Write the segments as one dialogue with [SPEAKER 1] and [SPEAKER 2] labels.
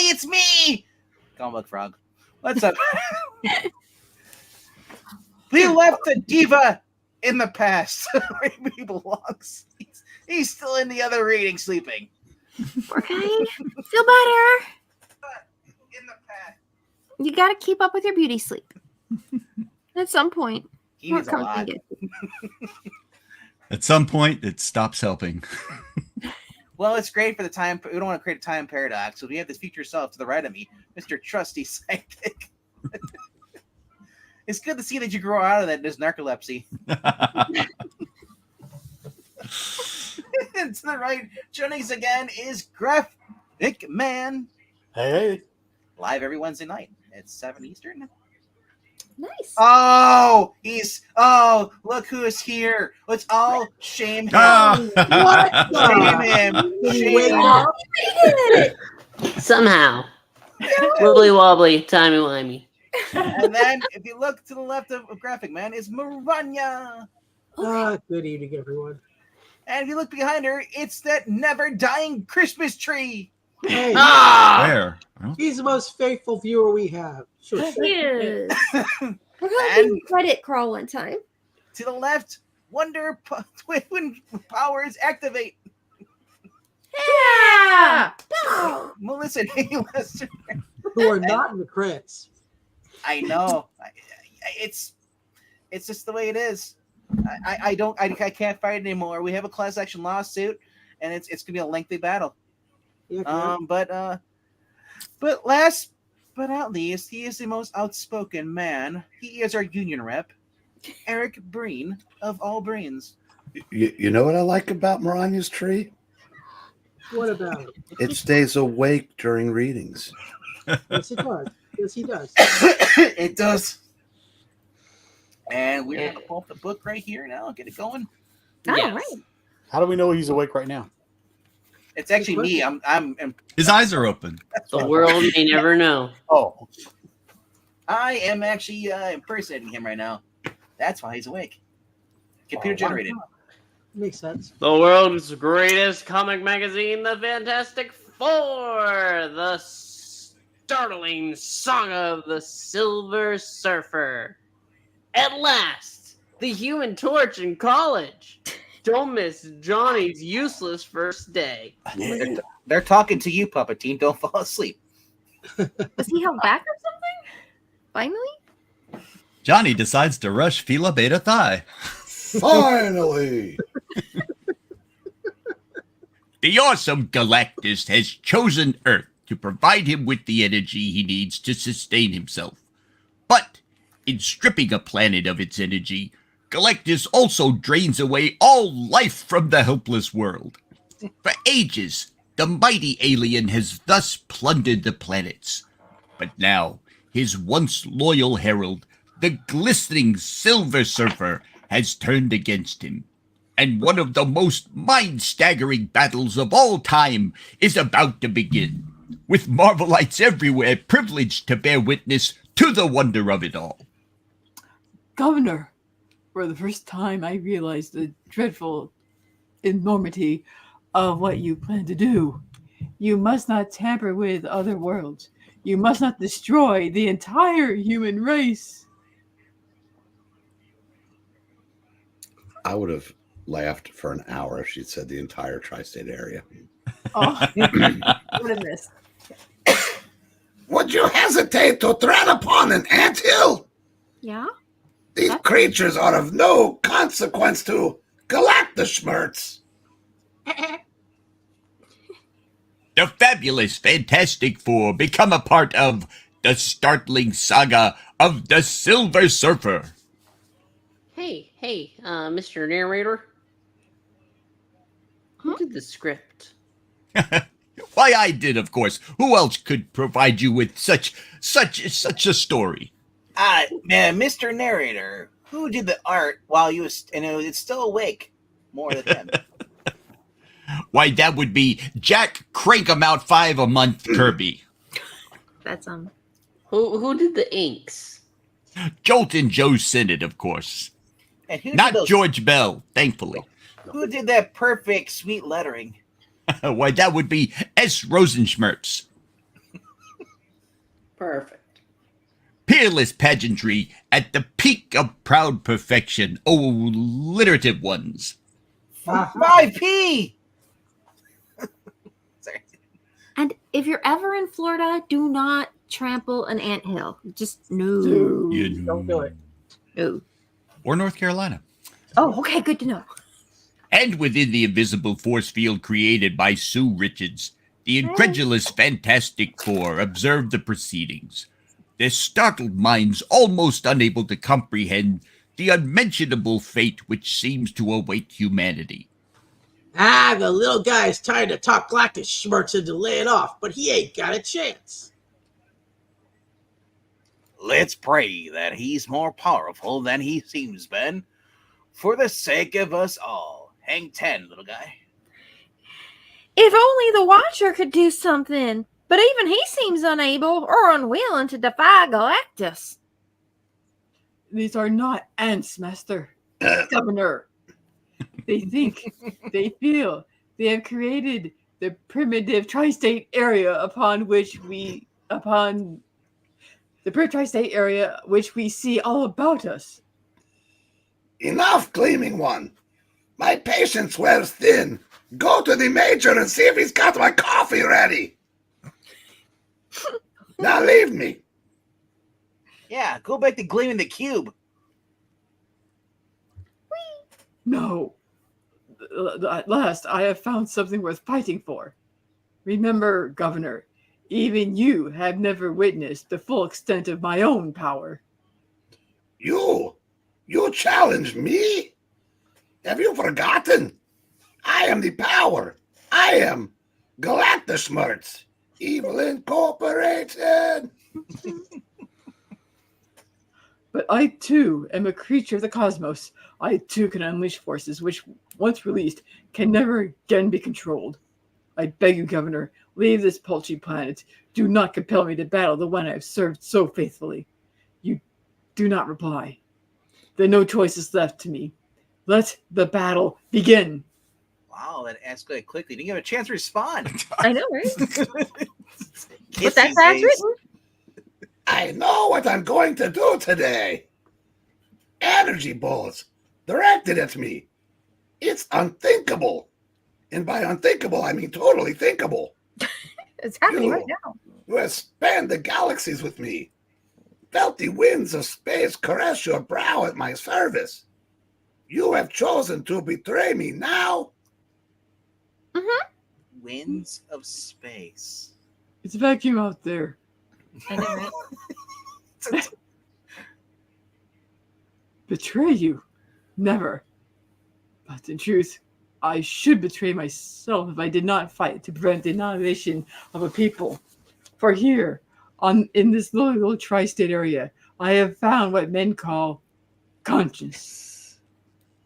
[SPEAKER 1] It's me, Comic Frog. What's up? We left the diva in the past where he belongs. He's still in the other reading, sleeping.
[SPEAKER 2] Okay, feel better.
[SPEAKER 1] In the past.
[SPEAKER 2] You gotta keep up with your beauty sleep. At some point,
[SPEAKER 1] he needs a lot.
[SPEAKER 3] At some point, it stops helping.
[SPEAKER 1] Well, it's great for the time. We don't want to create a time paradox, so we have this future self to the right of me, Mr. Trusty Sidekick. It's good to see that you grow out of that. This narcolepsy. To the right, joining us again is Graphic Man.
[SPEAKER 4] Hey.
[SPEAKER 1] Live every Wednesday night at 7 Eastern.
[SPEAKER 2] Nice.
[SPEAKER 1] Oh, look who's here. Let's all shame him.
[SPEAKER 4] What?
[SPEAKER 1] Shame him.
[SPEAKER 5] Somehow. Wibbly wobbly, timey wimey.
[SPEAKER 1] And then, if you look to the left of Graphic Man, is Maranya.
[SPEAKER 6] Good evening, everyone.
[SPEAKER 1] And if you look behind her, it's that never-dying Christmas tree.
[SPEAKER 6] Hey,
[SPEAKER 3] Where?
[SPEAKER 6] he's the most faithful viewer we have. Sure.
[SPEAKER 2] He is. We're gonna give him credit crawl one time.
[SPEAKER 1] To the left, Wonder Twin powers activate.
[SPEAKER 2] Yeah. No.
[SPEAKER 1] Melissa and Amy Lester.
[SPEAKER 6] Who are not in the credits.
[SPEAKER 1] I know. It's just the way it is. I can't fight anymore. We have a class action lawsuit, and it's gonna be a lengthy battle.
[SPEAKER 6] Yeah,
[SPEAKER 1] But last but not least, he is the most outspoken man. He is our union rep, Eric Breen of All Brains.
[SPEAKER 7] You know what I like about Maranya's tree?
[SPEAKER 6] what about it?
[SPEAKER 7] It stays awake during readings.
[SPEAKER 6] Yes, it does. Yes, he does.
[SPEAKER 1] It does. And we're gonna pull up the book right here now. Get it going.
[SPEAKER 2] All
[SPEAKER 5] Yes.
[SPEAKER 2] right.
[SPEAKER 4] How do we know he's awake right now?
[SPEAKER 1] It's actually me. I'm
[SPEAKER 3] His eyes are open.
[SPEAKER 5] The world may never know.
[SPEAKER 4] Oh,
[SPEAKER 1] I am actually impersonating him right now. That's why he's awake. Computer generated.
[SPEAKER 6] Makes sense.
[SPEAKER 5] The world's greatest comic magazine, The Fantastic Four, the startling saga of the Silver Surfer. At last, the Human Torch in college. Don't miss Johnny's useless first day.
[SPEAKER 1] They're talking to you, Puppetine. Don't fall asleep.
[SPEAKER 2] Was he held back or something? Finally?
[SPEAKER 3] Johnny decides to rush Fila Beta Thigh.
[SPEAKER 7] Finally!
[SPEAKER 3] The awesome Galactus has chosen Earth to provide him with the energy he needs to sustain himself. But in stripping a planet of its energy, Galactus also drains away all life from the helpless world. For ages, the mighty alien has thus plundered the planets. But now, his once loyal herald, the glistening Silver Surfer, has turned against him. And one of the most mind-staggering battles of all time is about to begin, with Marvelites everywhere privileged to bear witness to the wonder of it all.
[SPEAKER 8] Governor, for the first time I realized the dreadful enormity of what you plan to do. You must not tamper with other worlds. You must not destroy the entire human race.
[SPEAKER 7] I would have laughed for an hour if she'd said the entire tri-state area.
[SPEAKER 8] Oh, what a miss.
[SPEAKER 7] Would you hesitate to tread upon an anthill?
[SPEAKER 2] Yeah?
[SPEAKER 7] These creatures are of no consequence to Galactus schmerz.
[SPEAKER 3] The fabulous Fantastic Four become a part of the Startling Saga of the Silver Surfer.
[SPEAKER 5] Hey, Mr. Narrator. Who did the script?
[SPEAKER 3] Why, I did, of course. Who else could provide you with such a story?
[SPEAKER 1] Man, Mr. Narrator, who did the art while you was, and it's still awake more than him?
[SPEAKER 3] Why, that would be Jack Crank-A-Mount 5 a month Kirby.
[SPEAKER 2] That's
[SPEAKER 5] Who did the inks?
[SPEAKER 3] Jolt and Joe Sinnott, of course.
[SPEAKER 1] And who
[SPEAKER 3] Not
[SPEAKER 1] did those,
[SPEAKER 3] George Bell, thankfully.
[SPEAKER 1] Who did that perfect sweet lettering?
[SPEAKER 3] Why, that would be S. Rosenschmerz.
[SPEAKER 5] Perfect.
[SPEAKER 3] Peerless pageantry at the peak of proud perfection. Oh, alliterative ones.
[SPEAKER 1] 5P! Sorry.
[SPEAKER 2] And if you're ever in Florida, do not trample an anthill. Just no.
[SPEAKER 8] Dude, don't do it.
[SPEAKER 2] No.
[SPEAKER 3] Or North Carolina.
[SPEAKER 2] Oh, okay, good to know.
[SPEAKER 3] And within the invisible force field created by Sue Richards, the incredulous Fantastic Four observed the proceedings, their startled minds almost unable to comprehend the unmentionable fate which seems to await humanity.
[SPEAKER 6] The little guy's trying to talk Galactus schmerz into lay it off, but he ain't got a chance.
[SPEAKER 1] Let's pray that he's more powerful than he seems, Ben. For the sake of us all. Hang 10, little guy.
[SPEAKER 2] If only the Watcher could do something. But even he seems unable or unwilling to defy Galactus.
[SPEAKER 8] These are not ants, Master. Governor. They think, they feel, they have created the primitive tri-state area upon the tri-state area which we see all about us.
[SPEAKER 7] Enough, Gleaming One. My patience wears thin. Go to the Major and see if he's got my coffee ready. Now leave me.
[SPEAKER 1] Yeah, go back to gleaming the cube.
[SPEAKER 8] No. At last, I have found something worth fighting for. Remember, Governor, even you have never witnessed the full extent of my own power.
[SPEAKER 7] You challenge me? Have you forgotten? I am the power. I am Galactus, Evil Incorporated.
[SPEAKER 8] But I, too, am a creature of the cosmos. I, too, can unleash forces which, once released, can never again be controlled. I beg you, Governor, leave this paltry planet. Do not compel me to battle the one I have served so faithfully. You do not reply. Then no choice is left to me. Let the battle begin.
[SPEAKER 1] Wow, that escalated quickly. Didn't give a chance to respond.
[SPEAKER 2] I know, right?
[SPEAKER 1] Kiss
[SPEAKER 2] But that's
[SPEAKER 1] these
[SPEAKER 2] how it's
[SPEAKER 1] days.
[SPEAKER 2] written.
[SPEAKER 7] I know what I'm going to do today. Energy balls directed at me. It's unthinkable. And by unthinkable, I mean totally thinkable.
[SPEAKER 2] It's happening
[SPEAKER 7] You-
[SPEAKER 2] right now.
[SPEAKER 7] You have spanned the galaxies with me. Felt the winds of space caress your brow at my service. You have chosen to betray me now.
[SPEAKER 1] Winds of space.
[SPEAKER 8] It's a vacuum out there.
[SPEAKER 2] I know, right?
[SPEAKER 8] Betray you? Never. But in truth, I should betray myself if I did not fight to prevent the annihilation of a people. For here, in this little tri-state area, I have found what men call conscience.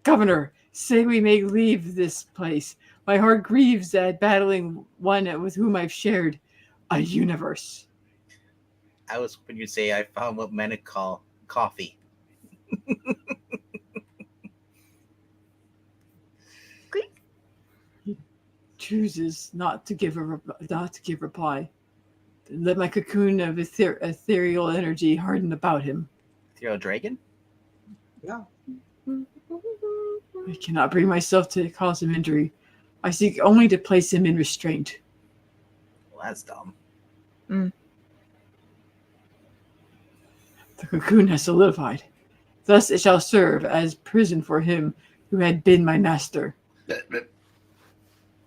[SPEAKER 8] Governor, say we may leave this place. My heart grieves at battling one with whom I've shared a universe.
[SPEAKER 1] I was hoping you'd say I found what men call coffee.
[SPEAKER 8] He chooses not to give reply. Let my cocoon of ethereal energy harden about him.
[SPEAKER 1] Ethereal dragon?
[SPEAKER 6] Yeah.
[SPEAKER 8] I cannot bring myself to cause him injury. I seek only to place him in restraint.
[SPEAKER 1] Well, that's dumb.
[SPEAKER 8] The cocoon has solidified. Thus it shall serve as prison for him who had been my master.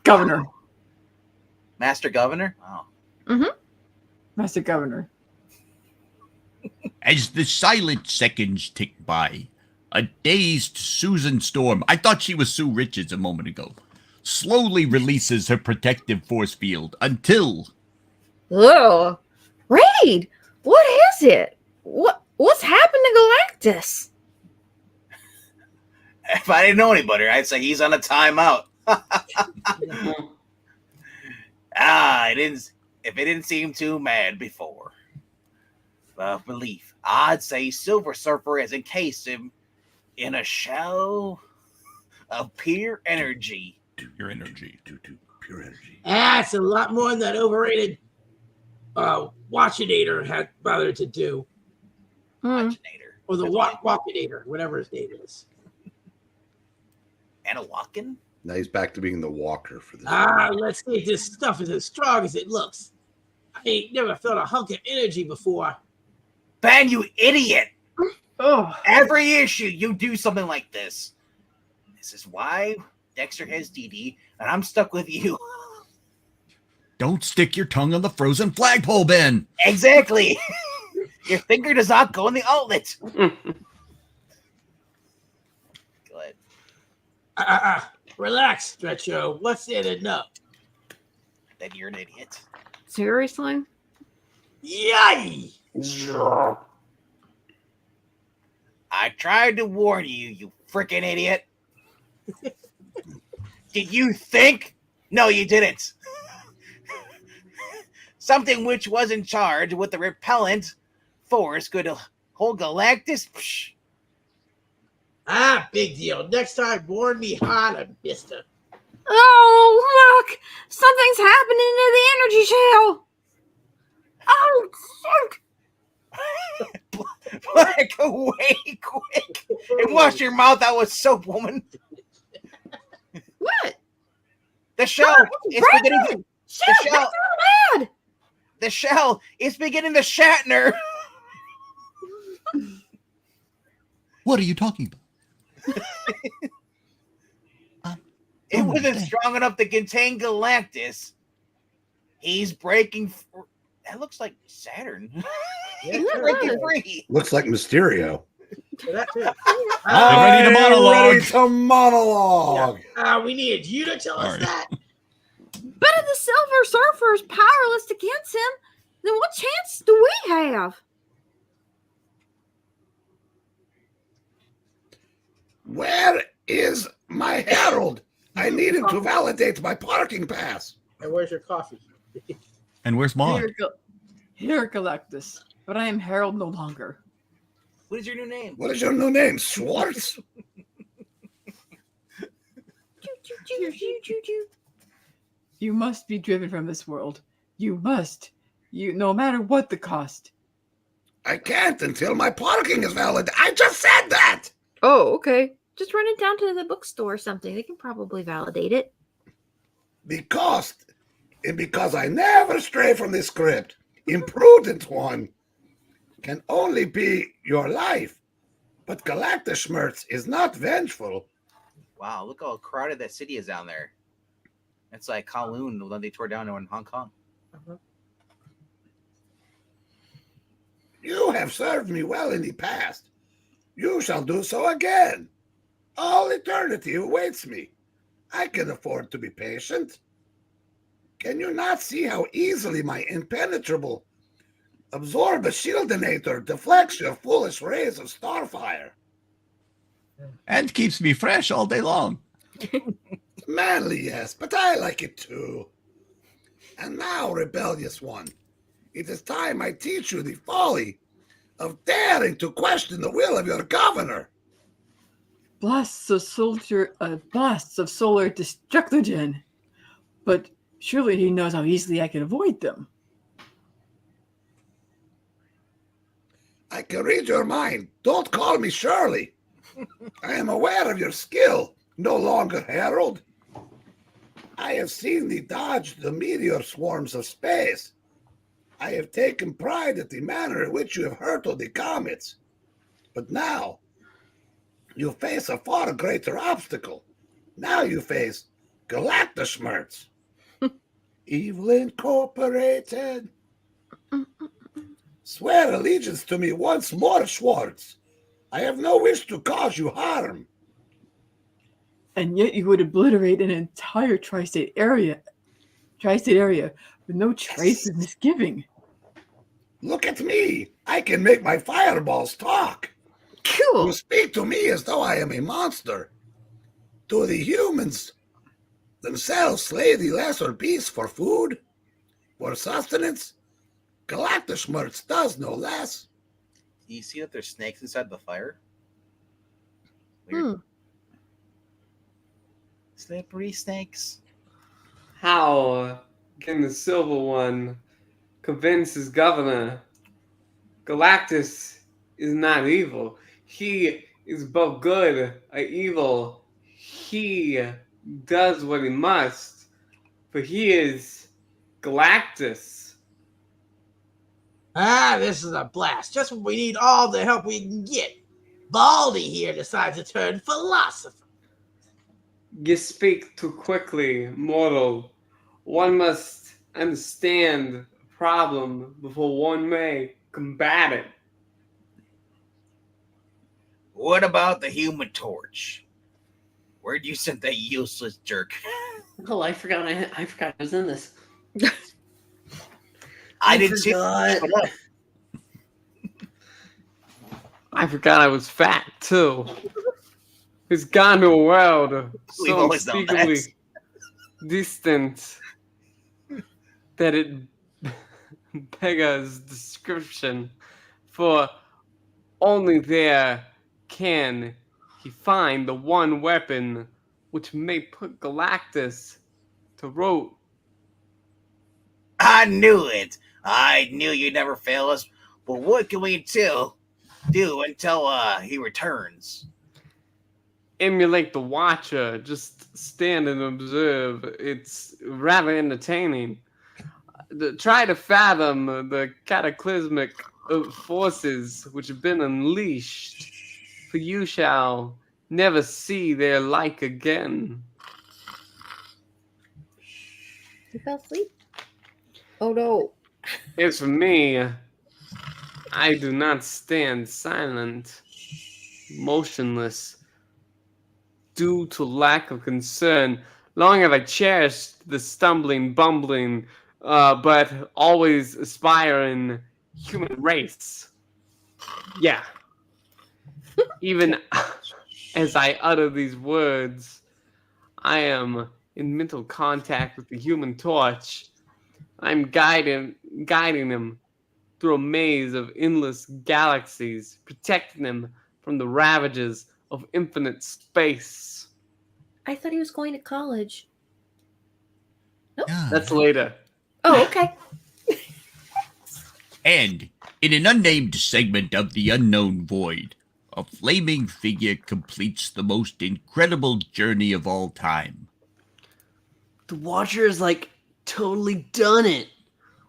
[SPEAKER 8] Governor.
[SPEAKER 1] Master Governor? Oh.
[SPEAKER 8] Master Governor.
[SPEAKER 3] As the silent seconds tick by, a dazed Susan Storm, I thought she was Sue Richards a moment ago, slowly releases her protective force field until...
[SPEAKER 2] Ugh. Reed, what is it? What's happened to Galactus?
[SPEAKER 1] If I didn't know any better, I'd say he's on a timeout. If it didn't seem too mad before. Belief, I'd say Silver Surfer has encased him in a shell of pure energy.
[SPEAKER 3] Pure energy.
[SPEAKER 7] Pure energy.
[SPEAKER 6] That's a lot more than that overrated Watchinator had bothered to do.
[SPEAKER 1] Watchinator.
[SPEAKER 6] Or the Walkinator, whatever his name is.
[SPEAKER 1] Anna Walken?
[SPEAKER 7] Now he's back to being the walker for this.
[SPEAKER 6] Let's see if this stuff is as strong as it looks. I ain't never felt a hunk of energy before.
[SPEAKER 1] Ben, you idiot!
[SPEAKER 8] Oh,
[SPEAKER 1] Every issue you do something like this. This is why Dexter has DD, and I'm stuck with you.
[SPEAKER 3] Don't stick your tongue on the frozen flagpole, Ben.
[SPEAKER 1] Exactly. Your finger does not go in the outlet. Go ahead.
[SPEAKER 6] Relax, Stretcho. What's there to know?
[SPEAKER 1] Then you're an idiot.
[SPEAKER 2] Seriously?
[SPEAKER 6] Yay!
[SPEAKER 1] I tried to warn you, you freaking idiot. Did you think? No, you didn't. Something which was in charge with the repellent force could hold Galactus. Psh.
[SPEAKER 6] Big deal. Next time, warn me harder, mister.
[SPEAKER 2] Oh, look! Something's happening to the energy shell! Oh, shoot!
[SPEAKER 1] Black away quick and wash your mouth out with soap, woman.
[SPEAKER 2] What?
[SPEAKER 1] The shell is beginning to...
[SPEAKER 2] Shit,
[SPEAKER 1] shell-
[SPEAKER 2] that's so bad!
[SPEAKER 1] The shell is beginning to Shatner.
[SPEAKER 3] What are you talking about?
[SPEAKER 1] It wasn't strong enough to contain Galactus. He's breaking... That looks like Saturn. He's breaking free.
[SPEAKER 7] Looks like Mysterio.
[SPEAKER 6] That too.
[SPEAKER 3] ready to monologue.
[SPEAKER 7] Ready to monologue.
[SPEAKER 6] We needed you to tell us
[SPEAKER 3] Sorry.
[SPEAKER 6] that.
[SPEAKER 2] But if the Silver Surfer is powerless against him, then what chance do we have?
[SPEAKER 7] Where is my herald? I need him to validate my parking pass.
[SPEAKER 6] And where's your coffee?
[SPEAKER 3] And where's Maud?
[SPEAKER 8] here, Galactus. But I am Harold no longer.
[SPEAKER 1] What is your new name?
[SPEAKER 7] What is your new name? Schwartz?
[SPEAKER 8] You must be driven from this world. You must. No matter what the cost.
[SPEAKER 7] I can't until my parking is valid. I just said that.
[SPEAKER 2] Oh, okay. Just run it down to the bookstore or something. They can probably validate it.
[SPEAKER 7] Because I never stray from this script. Imprudent one can only be your life. But Galactus Schmerz is not vengeful.
[SPEAKER 1] Wow, look how crowded that city is down there. It's like Kowloon, the one they tore down in Hong Kong.
[SPEAKER 7] You have served me well in the past. You shall do so again. All eternity awaits me. I can afford to be patient. Can you not see how easily my impenetrable absorb a shieldinator deflects your foolish rays of starfire?
[SPEAKER 3] And keeps me fresh all day long.
[SPEAKER 7] Manly, yes, but I like it too. And now, rebellious one, it is time I teach you the folly of daring to question the will of your governor.
[SPEAKER 8] Blasts of solar destructogen. But surely he knows how easily I can avoid them.
[SPEAKER 7] I can read your mind. Don't call me Shirley. I am aware of your skill, no longer Herald. I have seen thee dodge the meteor swarms of space. I have taken pride at the manner in which you have hurtled the comets. But now, you face a far greater obstacle. Now you face Galactus Schmerz. Evil Incorporated. Swear allegiance to me once more, Schwartz. I have no wish to cause you harm.
[SPEAKER 8] and yet you would obliterate an entire tri-state area with no trace of misgiving.
[SPEAKER 7] Look at me. I can make my fireballs talk.
[SPEAKER 2] Cool.
[SPEAKER 7] You speak to me as though I am a monster. Do the humans themselves slay the lesser beasts for food? For sustenance? Galactus Schmerz does no less.
[SPEAKER 1] Do you see that there's snakes inside the fire? Weird. Slippery snakes.
[SPEAKER 9] How can the Silver One convince his governor Galactus is not evil? He is both good or evil. He does what he must, for he is Galactus.
[SPEAKER 6] This is a blast. Just when we need all the help we can get. Baldy here decides to turn philosopher.
[SPEAKER 9] You speak too quickly, mortal. One must understand a problem before one may combat it.
[SPEAKER 1] What about the Human Torch? Where'd you send that useless jerk?
[SPEAKER 5] Oh, I forgot I was in this.
[SPEAKER 1] I didn't see
[SPEAKER 5] forgot.
[SPEAKER 1] it.
[SPEAKER 9] I forgot I was fat too. He's gone to a world
[SPEAKER 1] We've
[SPEAKER 9] so
[SPEAKER 1] always known that.
[SPEAKER 9] unspeakably distant that it beggars description. For only there can he find the one weapon which may put Galactus to rout.
[SPEAKER 1] I knew it. I knew you'd never fail us. But what can we do until he returns?
[SPEAKER 9] Emulate the Watcher, just stand and observe. It's rather entertaining. Try to fathom the cataclysmic forces which have been unleashed, for you shall never see their like again.
[SPEAKER 2] You fell asleep? Oh no.
[SPEAKER 9] As for me, I do not stand silent, motionless, due to lack of concern. Long have I cherished the stumbling, bumbling, but always aspiring human race. Yeah. Even as I utter these words, I am in mental contact with the Human Torch. I'm guiding him through a maze of endless galaxies, protecting him from the ravages of infinite space.
[SPEAKER 2] I thought he was going to college.
[SPEAKER 9] That's later.
[SPEAKER 2] Oh, okay.
[SPEAKER 3] And in an unnamed segment of the unknown void, a flaming figure completes the most incredible journey of all time.
[SPEAKER 5] The Watcher is like totally done it.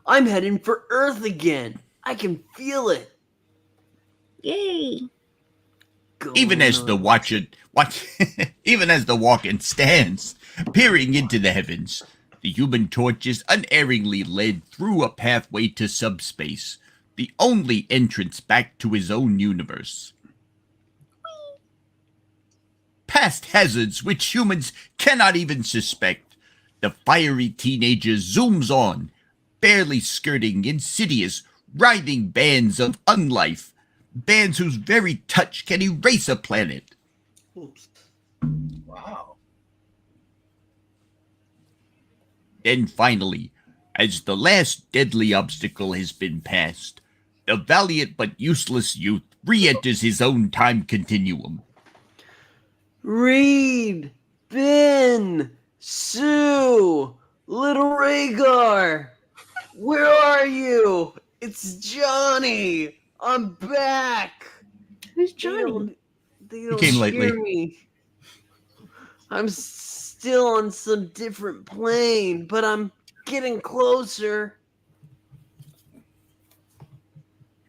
[SPEAKER 5] I'm heading for Earth again. I can feel it.
[SPEAKER 2] Yay.
[SPEAKER 3] Even as the even as the Walken stands, peering into the heavens, the Human Torch is unerringly led through a pathway to subspace, the only entrance back to his own universe. Past hazards which humans cannot even suspect, the fiery teenager zooms on, barely skirting insidious, writhing bands of unlife, bands whose very touch can erase a planet.
[SPEAKER 5] Oops.
[SPEAKER 1] Wow.
[SPEAKER 3] Then finally, as the last deadly obstacle has been passed, the valiant but useless youth re-enters his own time continuum.
[SPEAKER 5] Reed, Ben, Sue, little Rhaegar, where are you? It's Johnny. I'm back.
[SPEAKER 2] Who's Johnny?
[SPEAKER 5] They don't
[SPEAKER 3] came
[SPEAKER 5] hear
[SPEAKER 3] lately.
[SPEAKER 5] me. I'm still on some different plane, but I'm getting closer.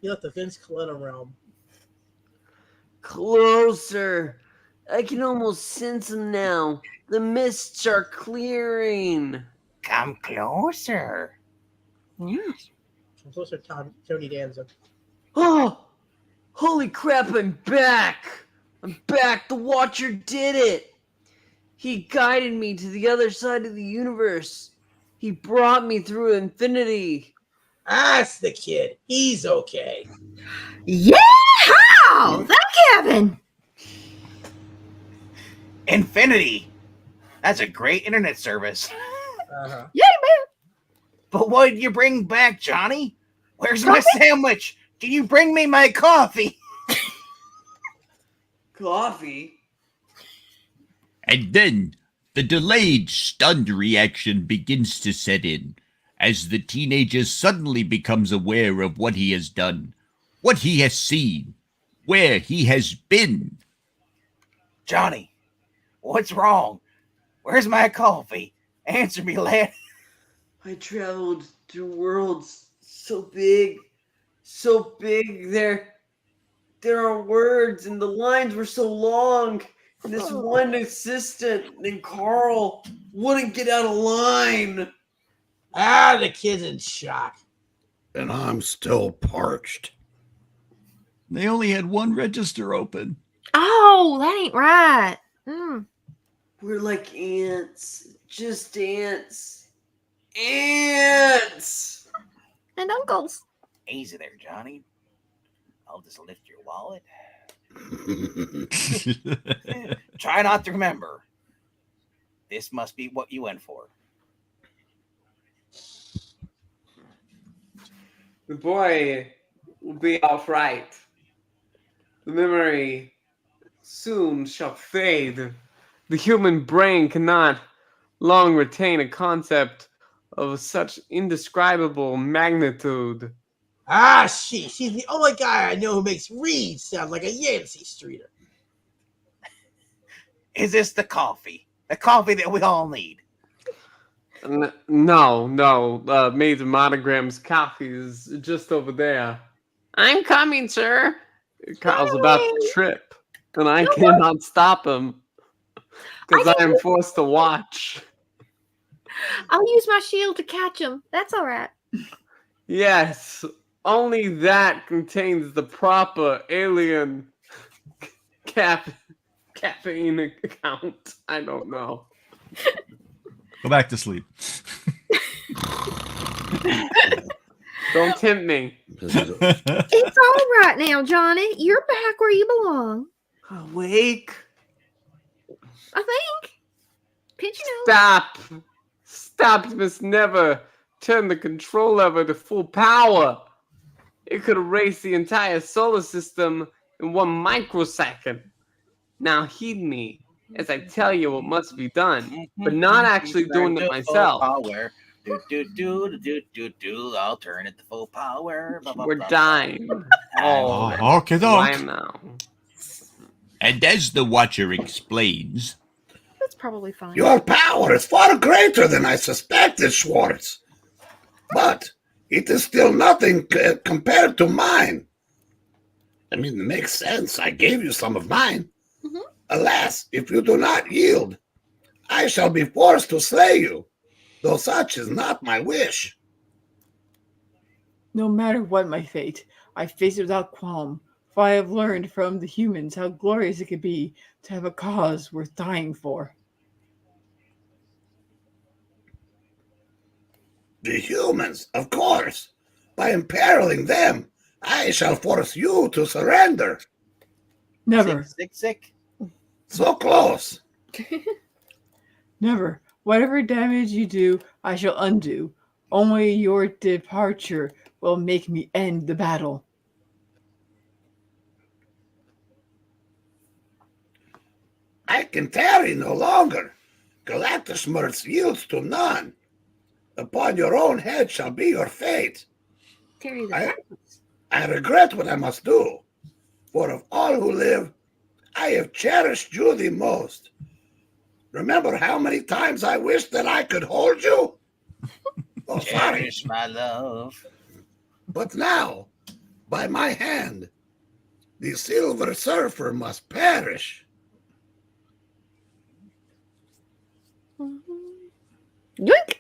[SPEAKER 6] You left the Vince Coletta realm.
[SPEAKER 5] Closer. I can almost sense him now. The mists are clearing.
[SPEAKER 1] Come closer.
[SPEAKER 2] Yes.
[SPEAKER 6] I'm closer to Tony Danza.
[SPEAKER 5] Oh, holy crap, I'm back. I'm back. The Watcher did it. He guided me to the other side of the universe. He brought me through infinity.
[SPEAKER 6] That's the kid. He's okay.
[SPEAKER 2] Yeah! That Kevin!
[SPEAKER 1] Infinity. That's a great internet service.
[SPEAKER 6] Uh-huh.
[SPEAKER 2] Yeah, man.
[SPEAKER 1] But what did you bring back, Johnny? Where's my sandwich? Can you bring me my coffee?
[SPEAKER 5] Coffee?
[SPEAKER 3] And then the delayed, stunned reaction begins to set in as the teenager suddenly becomes aware of what he has done, what he has seen, where he has been.
[SPEAKER 1] Johnny, what's wrong? Where's my coffee? Answer me, lad.
[SPEAKER 5] I traveled through worlds so big. There are words, and the lines were so long. And this one assistant named Carl wouldn't get out of line.
[SPEAKER 6] The kid's in shock.
[SPEAKER 7] And I'm still parched.
[SPEAKER 3] They only had one register open.
[SPEAKER 2] Oh, that ain't right.
[SPEAKER 5] We're like ants. Just ants. Ants!
[SPEAKER 2] And uncles.
[SPEAKER 1] Easy there, Johnny. I'll just lift your wallet. Try not to remember. This must be what you went for.
[SPEAKER 9] The boy will be all right. The memory soon shall fade. The human brain cannot long retain a concept of such indescribable magnitude.
[SPEAKER 6] She's the only guy I know who makes Reed sound like a Yancey Streeter.
[SPEAKER 1] Is this the coffee? The coffee that we all need?
[SPEAKER 9] No. Made of Monogram's coffee is just over there. I'm coming, sir. Carl's about to trip, and I cannot stop him because I am forced to watch.
[SPEAKER 2] I'll use my shield to catch him. That's all right.
[SPEAKER 9] Yes, only that contains the proper alien caffeine account. I don't know.
[SPEAKER 10] Go back to sleep.
[SPEAKER 9] Don't tempt me.
[SPEAKER 2] It's all right now, Johnny. You're back where you belong.
[SPEAKER 5] Awake?
[SPEAKER 2] I think. Pinch your nose.
[SPEAKER 9] Stop. You must never turn the control lever to full power. It could erase the entire solar system in 1 microsecond. Now heed me as I tell you what must be done, but not actually doing it myself.
[SPEAKER 1] Power. I'll turn it to full power.
[SPEAKER 9] We're dying.
[SPEAKER 10] Okay,
[SPEAKER 9] Why
[SPEAKER 10] dog.
[SPEAKER 9] now?
[SPEAKER 3] And as the Watcher explains,
[SPEAKER 2] That's probably fine.
[SPEAKER 7] Your power is far greater than I suspected, Schwartz. But it is still nothing compared to mine. I mean, it makes sense. I gave you some of mine.
[SPEAKER 2] Mhm.
[SPEAKER 7] Alas, if you do not yield, I shall be forced to slay you, though such is not my wish.
[SPEAKER 8] No matter what my fate, I face it without qualm, for I have learned from the humans how glorious it could be to have a cause worth dying for.
[SPEAKER 7] The humans, of course. By imperiling them, I shall force you to surrender.
[SPEAKER 8] Never,
[SPEAKER 1] Sick.
[SPEAKER 7] So close.
[SPEAKER 8] never. Whatever damage you do, I shall undo. Only your departure will make me end the battle.
[SPEAKER 7] I can tarry no longer. Galactus mirth yields to none. Upon your own head shall be your fate.
[SPEAKER 2] Terry the
[SPEAKER 7] I- I regret what I must do, for of all who live, I have cherished you the most. Remember how many times I wished that I could hold you? Oh, sorry.
[SPEAKER 1] Cherish my love.
[SPEAKER 7] But now, by my hand, the Silver Surfer must perish.
[SPEAKER 2] Yoink!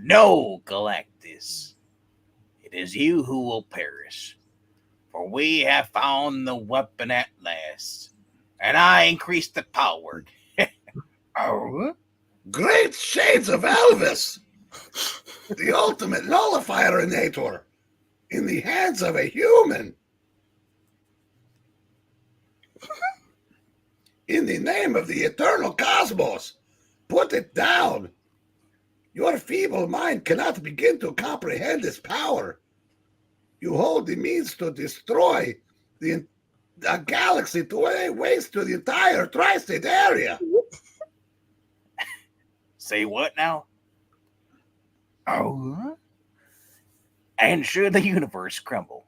[SPEAKER 1] No, Galactus. It is you who will perish. For we have found the weapon at last, and I increased the power. Oh,
[SPEAKER 7] Great shades of Elvis! The ultimate nullifier in the hands of a human. In the name of the eternal cosmos, put it down. Your feeble mind cannot begin to comprehend its power. You hold the means to destroy a galaxy to lay waste to the entire tri-state area.
[SPEAKER 1] say what now? Oh, and should the universe crumble,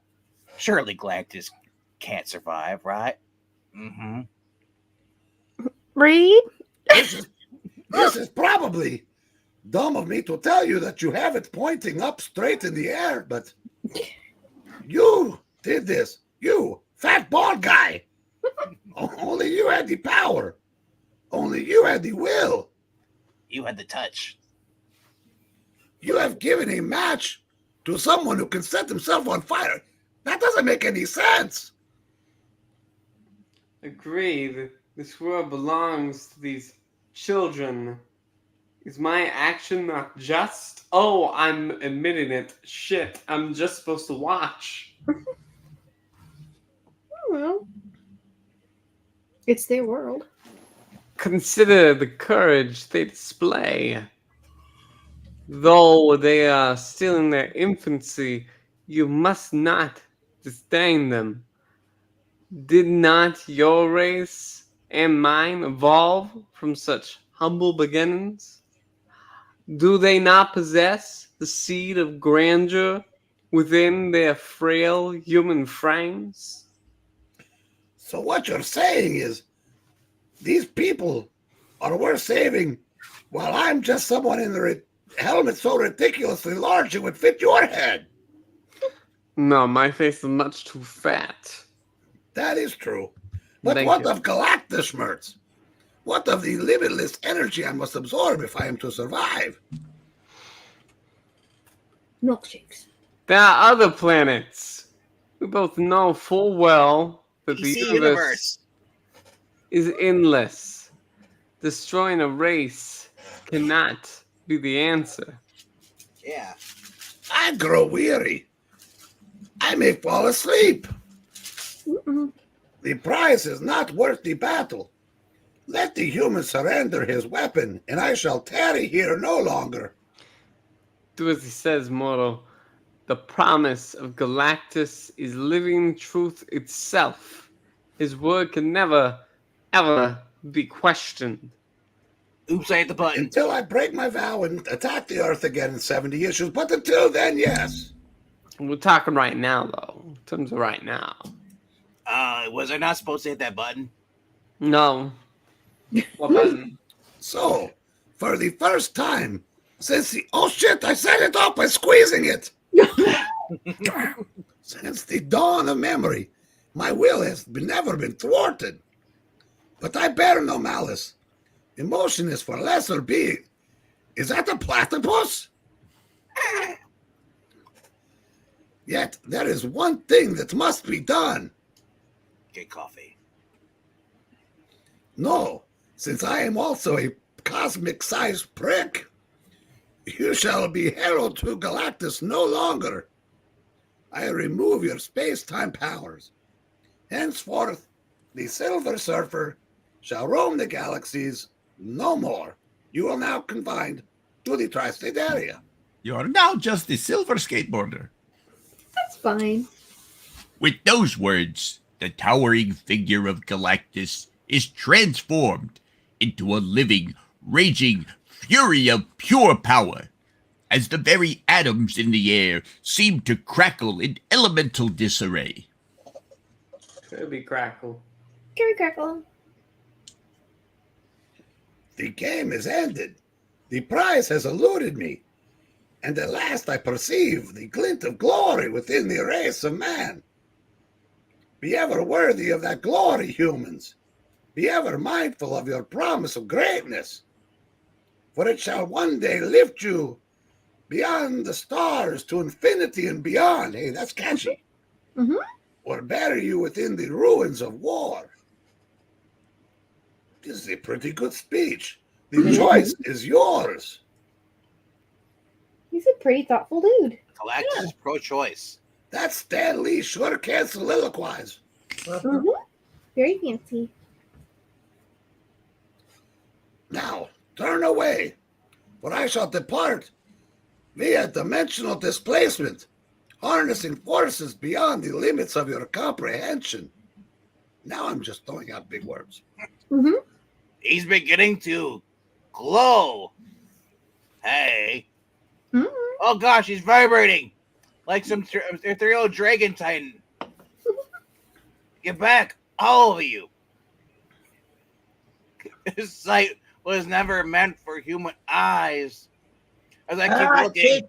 [SPEAKER 1] surely Galactus can't survive, right? Mm-hmm.
[SPEAKER 2] Reed?
[SPEAKER 7] This is probably dumb of me to tell you that you have it pointing up straight in the air, but you did this. You, fat bald guy. Only you had the power. Only you had the will.
[SPEAKER 1] You had the touch.
[SPEAKER 7] You have given a match to someone who can set himself on fire. That doesn't make any sense.
[SPEAKER 9] Agreed. This world belongs to these children. Is my action not just? Oh, I'm admitting it. Shit, I'm just supposed to watch.
[SPEAKER 2] Well, it's their world.
[SPEAKER 9] Consider the courage they display. Though they are still in their infancy, you must not disdain them. Did not your race and mine evolve from such humble beginnings? Do they not possess the seed of grandeur within their frail human frames?
[SPEAKER 7] So what you're saying is these people are worth saving while I'm just someone in the helmet so ridiculously large it would fit your head.
[SPEAKER 9] No, my face is much too fat.
[SPEAKER 7] That is true. But
[SPEAKER 9] Thank
[SPEAKER 7] what
[SPEAKER 9] you.
[SPEAKER 7] of Galactus, Schmerz? What of the limitless energy I must absorb if I am to survive?
[SPEAKER 2] Milkshakes.
[SPEAKER 9] There are other planets. We both know full well that the
[SPEAKER 1] DC
[SPEAKER 9] universe is endless. Destroying a race cannot be the answer.
[SPEAKER 1] Yeah.
[SPEAKER 7] I grow weary. I may fall asleep.
[SPEAKER 2] Mm-mm.
[SPEAKER 7] The prize is not worth the battle. Let the human surrender his weapon, and I shall tarry here no longer.
[SPEAKER 9] Do as he says, mortal. The promise of Galactus is living truth itself. His word can never, ever be questioned.
[SPEAKER 1] Oops, I hit the button.
[SPEAKER 7] Until I break my vow and attack the Earth again in 70 issues. But until then, yes.
[SPEAKER 9] We're talking right now, though. In terms of right now.
[SPEAKER 1] Was I not supposed to hit that button?
[SPEAKER 9] No. What button?
[SPEAKER 7] So, for the first time since the... Oh, shit, I set it up by squeezing it. Since the dawn of memory, my will has never been thwarted. But I bear no malice. Emotion is for lesser being. Is that a platypus? Yet there is one thing that must be done.
[SPEAKER 1] Get coffee.
[SPEAKER 7] No, since I am also a cosmic-sized prick, you shall be herald to Galactus no longer. I remove your space-time powers. Henceforth, the Silver Surfer shall roam the galaxies no more. You are now confined to the tri-state area.
[SPEAKER 3] You are now just a silver skateboarder.
[SPEAKER 2] That's fine.
[SPEAKER 3] With those words, the towering figure of Galactus is transformed into a living, raging fury of pure power, as the very atoms in the air seem to crackle in elemental disarray.
[SPEAKER 9] Kirby crackle.
[SPEAKER 2] Kirby crackle.
[SPEAKER 7] The game is ended. The prize has eluded me. And at last I perceive the glint of glory within the race of man. Be ever worthy of that glory, humans. Be ever mindful of your promise of greatness. For it shall one day lift you beyond the stars to infinity and beyond. Hey, that's catchy.
[SPEAKER 2] Mm-hmm.
[SPEAKER 7] Or bury you within the ruins of war. This is a pretty good speech. The choice is yours.
[SPEAKER 2] He's a pretty thoughtful dude.
[SPEAKER 1] Galactus is pro-choice.
[SPEAKER 7] That Stan Lee sure can soliloquize.
[SPEAKER 2] Mm-hmm. Very fancy.
[SPEAKER 7] Now, turn away, for I shall depart via dimensional displacement, harnessing forces beyond the limits of your comprehension. Now I'm just throwing out big words.
[SPEAKER 2] Mm-hmm.
[SPEAKER 1] He's beginning to glow. Hey.
[SPEAKER 2] Mm-hmm.
[SPEAKER 1] Oh gosh, he's vibrating like some ethereal dragon titan. Get back, all of you. This sight was never meant for human eyes. As I keep looking.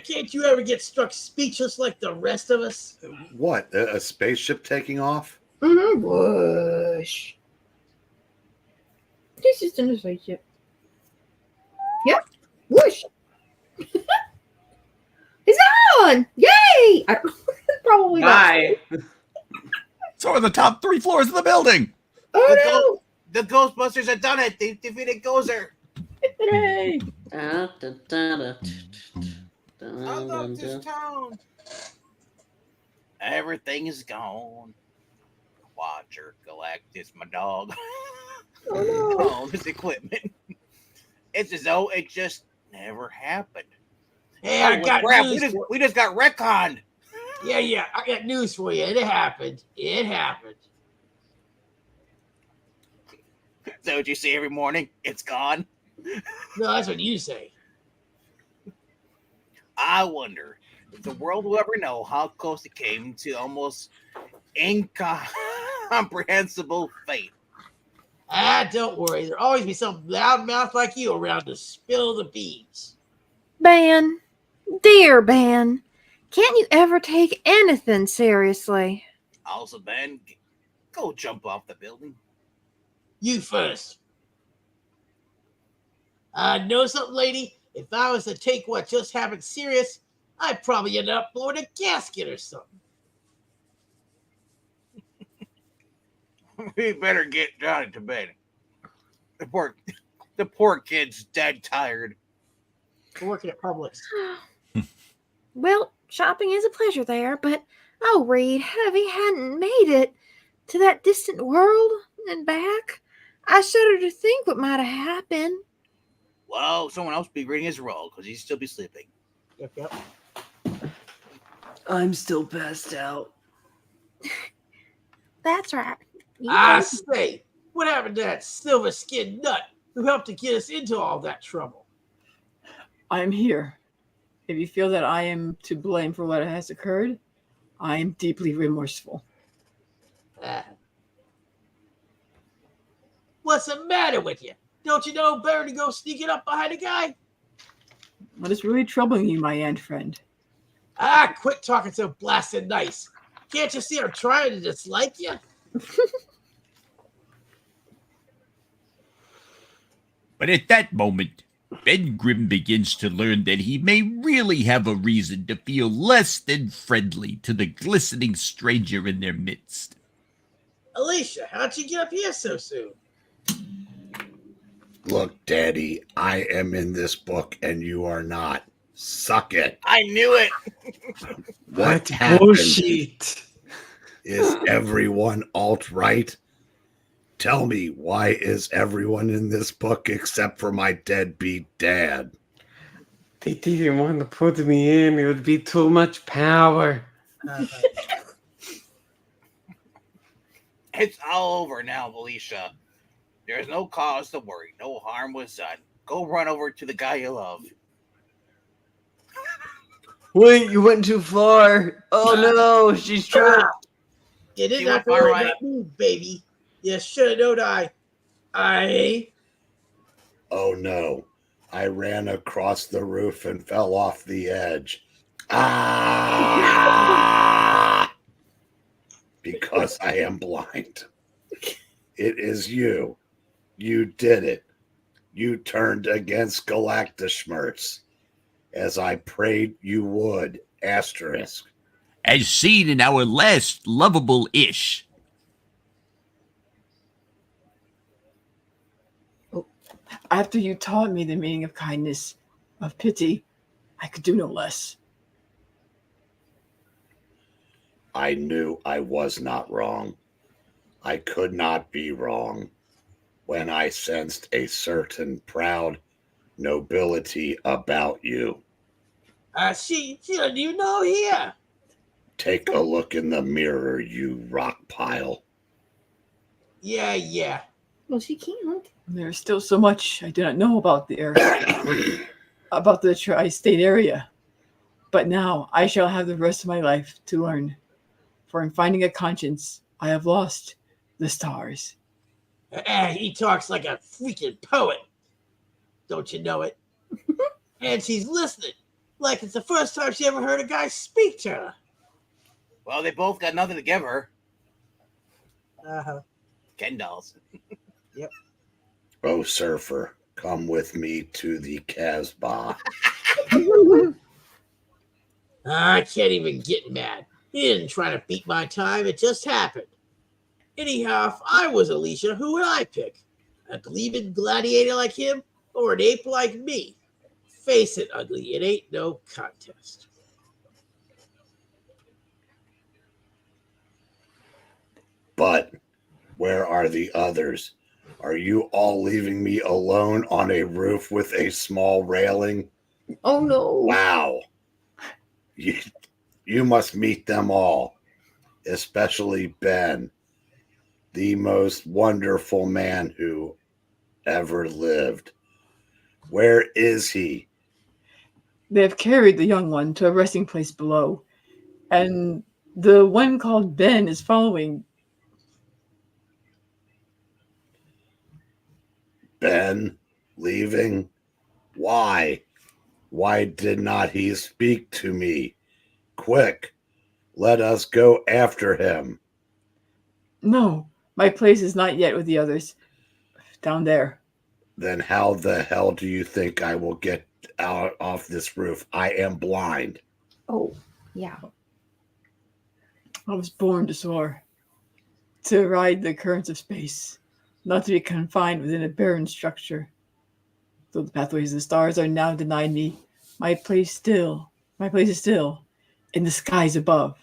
[SPEAKER 6] Can't you ever get struck speechless like the rest of us?
[SPEAKER 7] What, a spaceship taking off?
[SPEAKER 2] Mm-hmm. Whoosh. This is in a spaceship. Yep. Whoosh. It's on! Yay! Probably not.
[SPEAKER 9] Bye.
[SPEAKER 3] So are the top 3 floors of the building.
[SPEAKER 2] Oh
[SPEAKER 1] The Ghostbusters have done it. They defeated Gozer.
[SPEAKER 2] no! Hooray!
[SPEAKER 1] I love this town. Everything is gone. Watcher, Galactus, my dog.
[SPEAKER 2] Oh no!
[SPEAKER 1] All this equipment. It's as though it just never happened.
[SPEAKER 6] Hey, I got news.
[SPEAKER 1] We just got retconned.
[SPEAKER 6] Yeah, I got news for you. It happened. It happened.
[SPEAKER 1] So what you see every morning? It's gone.
[SPEAKER 6] No, that's what you say.
[SPEAKER 1] I wonder if the world will ever know how close it came to almost incomprehensible fate.
[SPEAKER 6] Don't worry. There'll always be some loudmouth like you around to spill the beans.
[SPEAKER 2] Ben, dear Ben, can't you ever take anything seriously?
[SPEAKER 1] Also, Ben, go jump off the building.
[SPEAKER 6] You first. Know something, lady? If I was to take what just happened serious, I'd probably end up blowing a gasket or something.
[SPEAKER 1] We better get Johnny to bed. The poor kid's dead tired.
[SPEAKER 6] We're working at Publix.
[SPEAKER 2] Well, shopping is a pleasure there, but oh, Reed, if he hadn't made it to that distant world and back, I shudder to think what might have happened.
[SPEAKER 1] Well, someone else be reading his roll because he'd still be sleeping.
[SPEAKER 6] Yep.
[SPEAKER 9] I'm still passed out.
[SPEAKER 2] That's right.
[SPEAKER 6] I say, what happened to that silver-skinned nut who helped to get us into all that trouble?
[SPEAKER 8] I'm here. If you feel that I am to blame for what has occurred, I am deeply remorseful.
[SPEAKER 6] What's the matter with you? Don't you know better to go sneaking up behind a guy?
[SPEAKER 8] What is really troubling you, my aunt friend?
[SPEAKER 6] Quit talking so blasted nice. Can't you see I'm trying to dislike you?
[SPEAKER 3] But at that moment, Ben Grimm begins to learn that he may really have a reason to feel less than friendly to the glistening stranger in their midst.
[SPEAKER 6] Alicia, how'd you get up here so soon?
[SPEAKER 7] Look, Daddy, I am in this book and you are not. Suck it.
[SPEAKER 1] I knew it.
[SPEAKER 7] What happened?
[SPEAKER 9] Bullshit.
[SPEAKER 7] Is everyone alt-right? Tell me, why is everyone in this book except for my deadbeat dad?
[SPEAKER 9] They didn't want to put me in. It would be too much power.
[SPEAKER 1] It's all over now, Alicia. There's no cause to worry. No harm was done. Go run over to the guy you love.
[SPEAKER 9] Wait, you went too far. Oh no, she's trapped.
[SPEAKER 6] You did
[SPEAKER 1] You
[SPEAKER 6] not
[SPEAKER 1] were
[SPEAKER 6] go
[SPEAKER 1] right.
[SPEAKER 6] that move, baby. You should have known I.
[SPEAKER 7] Oh no, I ran across the roof and fell off the edge. Ah! Because I am blind. It is you. You did it. You turned against Galactus, as I prayed you would. Asterisk.
[SPEAKER 3] As seen in our last lovable-ish.
[SPEAKER 8] After you taught me the meaning of kindness, of pity, I could do no less.
[SPEAKER 7] I knew I was not wrong. I could not be wrong when I sensed a certain proud nobility about you.
[SPEAKER 6] She doesn't even know here.
[SPEAKER 7] Take a look in the mirror, you rock pile.
[SPEAKER 6] Yeah.
[SPEAKER 2] Well, she can't.
[SPEAKER 8] There's still so much I do not know about the Earth, about the tri-state area. But now I shall have the rest of my life to learn. For in finding a conscience, I have lost the stars.
[SPEAKER 6] He talks like a freaking poet. Don't you know it? And she's listening. Like it's the first time she ever heard a guy speak to her.
[SPEAKER 1] Well, they both got nothing to give her.
[SPEAKER 6] Uh-huh.
[SPEAKER 1] Ken dolls.
[SPEAKER 6] Yep.
[SPEAKER 7] Oh, surfer, come with me to the Casbah.
[SPEAKER 6] I can't even get mad. He didn't try to beat my time. It just happened. Anyhow, if I was Alicia, who would I pick? A gleaming gladiator like him or an ape like me? Face it, Ugly, it ain't no contest.
[SPEAKER 7] But where are the others? Are you all leaving me alone on a roof with a small railing?
[SPEAKER 2] Oh no.
[SPEAKER 7] Wow. You must meet them all, especially Ben, the most wonderful man who ever lived. Where is he?
[SPEAKER 8] They have carried the young one to a resting place below, and the one called Ben is following.
[SPEAKER 7] Ben leaving? Why? Why did not he speak to me? Quick, let us go after him.
[SPEAKER 8] No, my place is not yet with the others. Down there.
[SPEAKER 7] Then how the hell do you think I will get out off this roof? I am blind.
[SPEAKER 2] Oh, yeah.
[SPEAKER 8] I was born to soar, to ride the currents of space, not to be confined within a barren structure. Though the pathways of the stars are now denied me, my place is still in the skies above.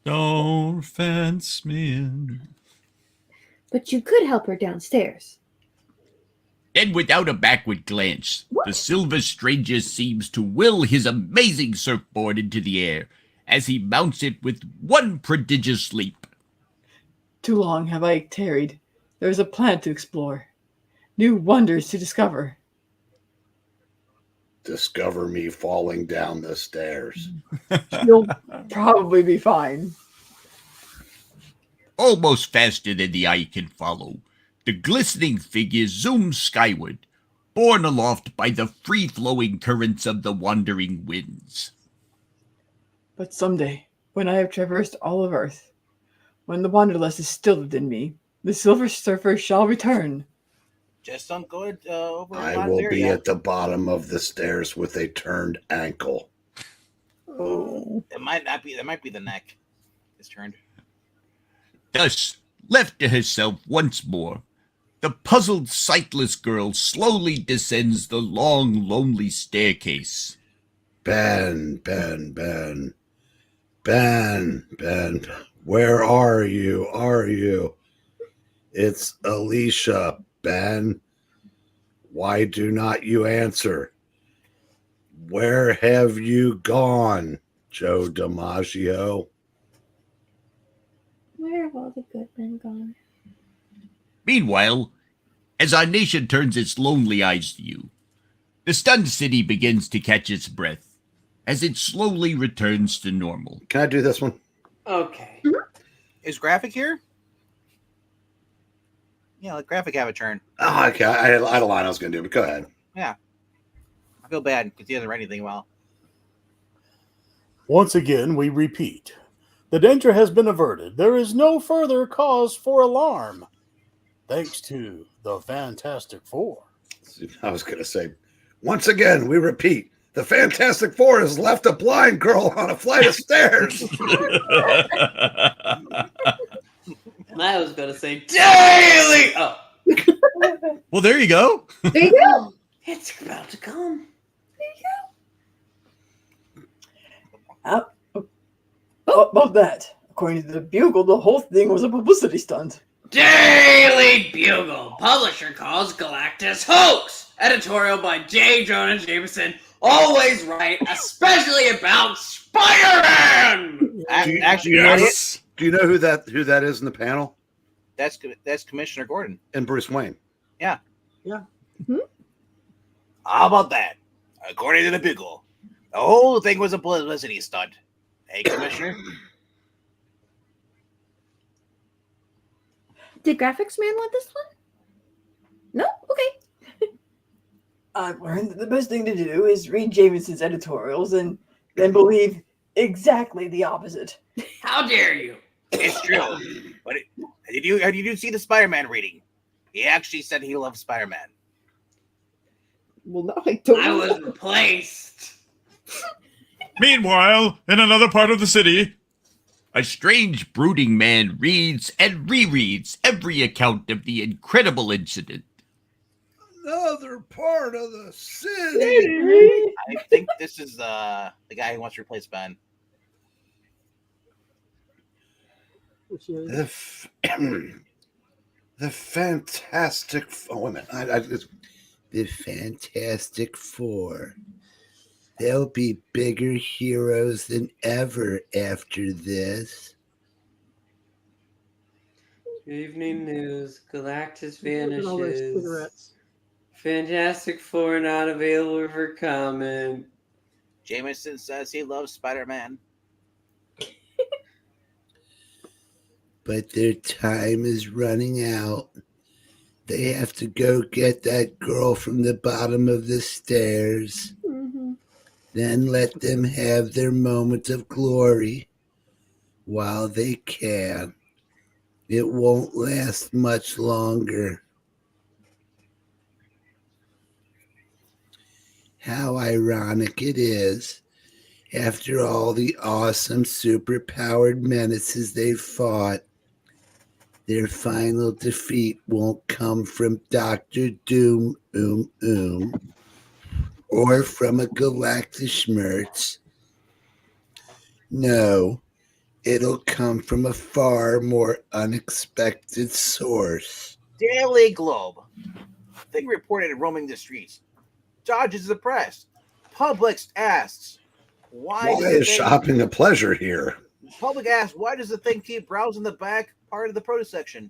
[SPEAKER 10] Don't fence me in.
[SPEAKER 2] But you could help her downstairs.
[SPEAKER 3] Then, without a backward glance, the Silver Stranger seems to will his amazing surfboard into the air as he mounts it with one prodigious leap.
[SPEAKER 8] Too long have I tarried. There is a planet to explore, new wonders to discover.
[SPEAKER 7] Discover me falling down the stairs.
[SPEAKER 8] You'll probably be fine.
[SPEAKER 3] Almost faster than the eye can follow, the glistening figure zooms skyward, borne aloft by the free-flowing currents of the wandering winds.
[SPEAKER 8] But someday, when I have traversed all of Earth, when the wanderlust is still within me, the Silver Surfer shall return.
[SPEAKER 1] Just don't go over.
[SPEAKER 7] I will be at the bottom of the stairs with a turned ankle.
[SPEAKER 8] Oh.
[SPEAKER 1] It might not be. That might be the neck. It's turned.
[SPEAKER 3] Thus, left to herself once more, the puzzled, sightless girl slowly descends the long, lonely staircase.
[SPEAKER 7] Ben, where are you? It's Alicia, Ben. Why do not you answer? Where have you gone, Joe DiMaggio?
[SPEAKER 2] Where have all the good men gone?
[SPEAKER 3] Meanwhile, as our nation turns its lonely eyes to you, the stunned city begins to catch its breath as it slowly returns to normal.
[SPEAKER 7] Can I do this one?
[SPEAKER 5] Okay.
[SPEAKER 1] Is Graphic here? Yeah, let Graphic have a turn.
[SPEAKER 7] Oh, okay. I had a line I was going to do, but go ahead.
[SPEAKER 1] Yeah. I feel bad because he doesn't write anything well.
[SPEAKER 4] Once again, we repeat. The danger has been averted. There is no further cause for alarm. Thanks to the Fantastic Four.
[SPEAKER 7] I was going to say, once again, we repeat. The Fantastic Four has left a blind girl on a flight of stairs.
[SPEAKER 5] And I was going to say daily. Oh.
[SPEAKER 10] Well, there you go.
[SPEAKER 2] There you go.
[SPEAKER 5] It's about to come.
[SPEAKER 8] About that, according to the Bugle, the whole thing was a publicity stunt.
[SPEAKER 5] Daily Bugle. Publisher calls Galactus hoax. Editorial by J. Jonah Jameson. Always right, especially about Spider-Man.
[SPEAKER 1] Actually,
[SPEAKER 10] Yes.
[SPEAKER 7] Do you know who that is in the panel?
[SPEAKER 1] that's Commissioner Gordon.
[SPEAKER 7] And Bruce Wayne.
[SPEAKER 1] Yeah.
[SPEAKER 6] Yeah.
[SPEAKER 1] How about that? According to the Bugle, the whole thing was a publicity stunt. Hey, Commissioner.
[SPEAKER 2] Did Graphics Man want this one? No? Okay.
[SPEAKER 8] I've learned that the best thing to do is read Jameson's editorials and then believe exactly the opposite.
[SPEAKER 5] How dare you?
[SPEAKER 1] It's true. But did you see the Spider-Man reading? He actually said he loves Spider-Man.
[SPEAKER 8] Well, no, I don't.
[SPEAKER 5] I was replaced.
[SPEAKER 10] Meanwhile, in another part of the city,
[SPEAKER 3] A strange brooding man reads and rereads every account of the incredible incident.
[SPEAKER 7] Another part of the city.
[SPEAKER 1] I think this is the guy who wants to replace Ben.
[SPEAKER 7] The Fantastic. Oh, wait a minute. The Fantastic Four. They'll be bigger heroes than ever after this.
[SPEAKER 9] Evening news. Galactus
[SPEAKER 6] Look at all those
[SPEAKER 9] vanishes.
[SPEAKER 6] cigarettes.
[SPEAKER 9] Fantastic Four not available for comment.
[SPEAKER 1] Jameson says he loves Spider-Man.
[SPEAKER 7] But their time is running out. They have to go get that girl from the bottom of the stairs.
[SPEAKER 2] Mm-hmm.
[SPEAKER 7] Then let them have their moment of glory while they can. It won't last much longer. How ironic it is, after all the awesome superpowered menaces they've fought, their final defeat won't come from Dr. Doom, or from a Galactus Schmerz. No, it'll come from a far more unexpected source.
[SPEAKER 1] Daily Globe. Thing reported roaming the streets. Dodges the press. Publix asks, why is
[SPEAKER 7] shopping a pleasure here?
[SPEAKER 1] Public asks, why does the thing keep browsing the back part of the produce section?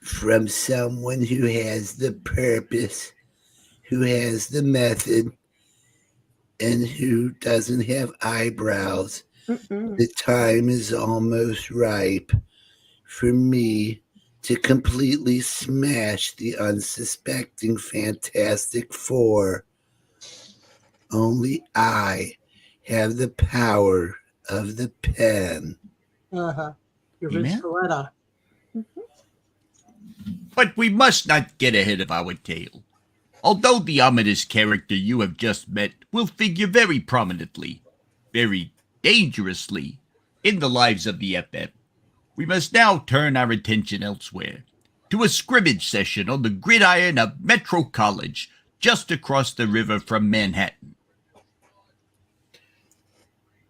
[SPEAKER 7] From someone who has the purpose, who has the method, and who doesn't have eyebrows. The time is almost ripe for me to completely smash the unsuspecting Fantastic Four. Only I have the power of the pen.
[SPEAKER 6] You're
[SPEAKER 3] Amen.
[SPEAKER 6] Vince Coletta.
[SPEAKER 3] But we must not get ahead of our tale. Although the ominous character you have just met will figure very prominently, very dangerously, in the lives of the FF, we must now turn our attention elsewhere, to a scrimmage session on the gridiron of Metro College, just across the river from Manhattan.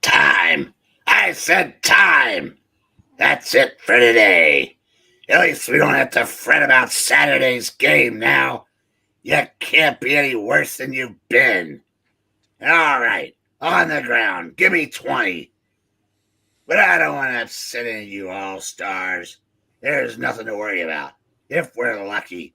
[SPEAKER 7] Time! I said time! That's it for today. At least we don't have to fret about Saturday's game now. You can't be any worse than you've been. All right, on the ground, give me 20. But I don't want to upset any of you all-stars. There's nothing to worry about. If we're lucky,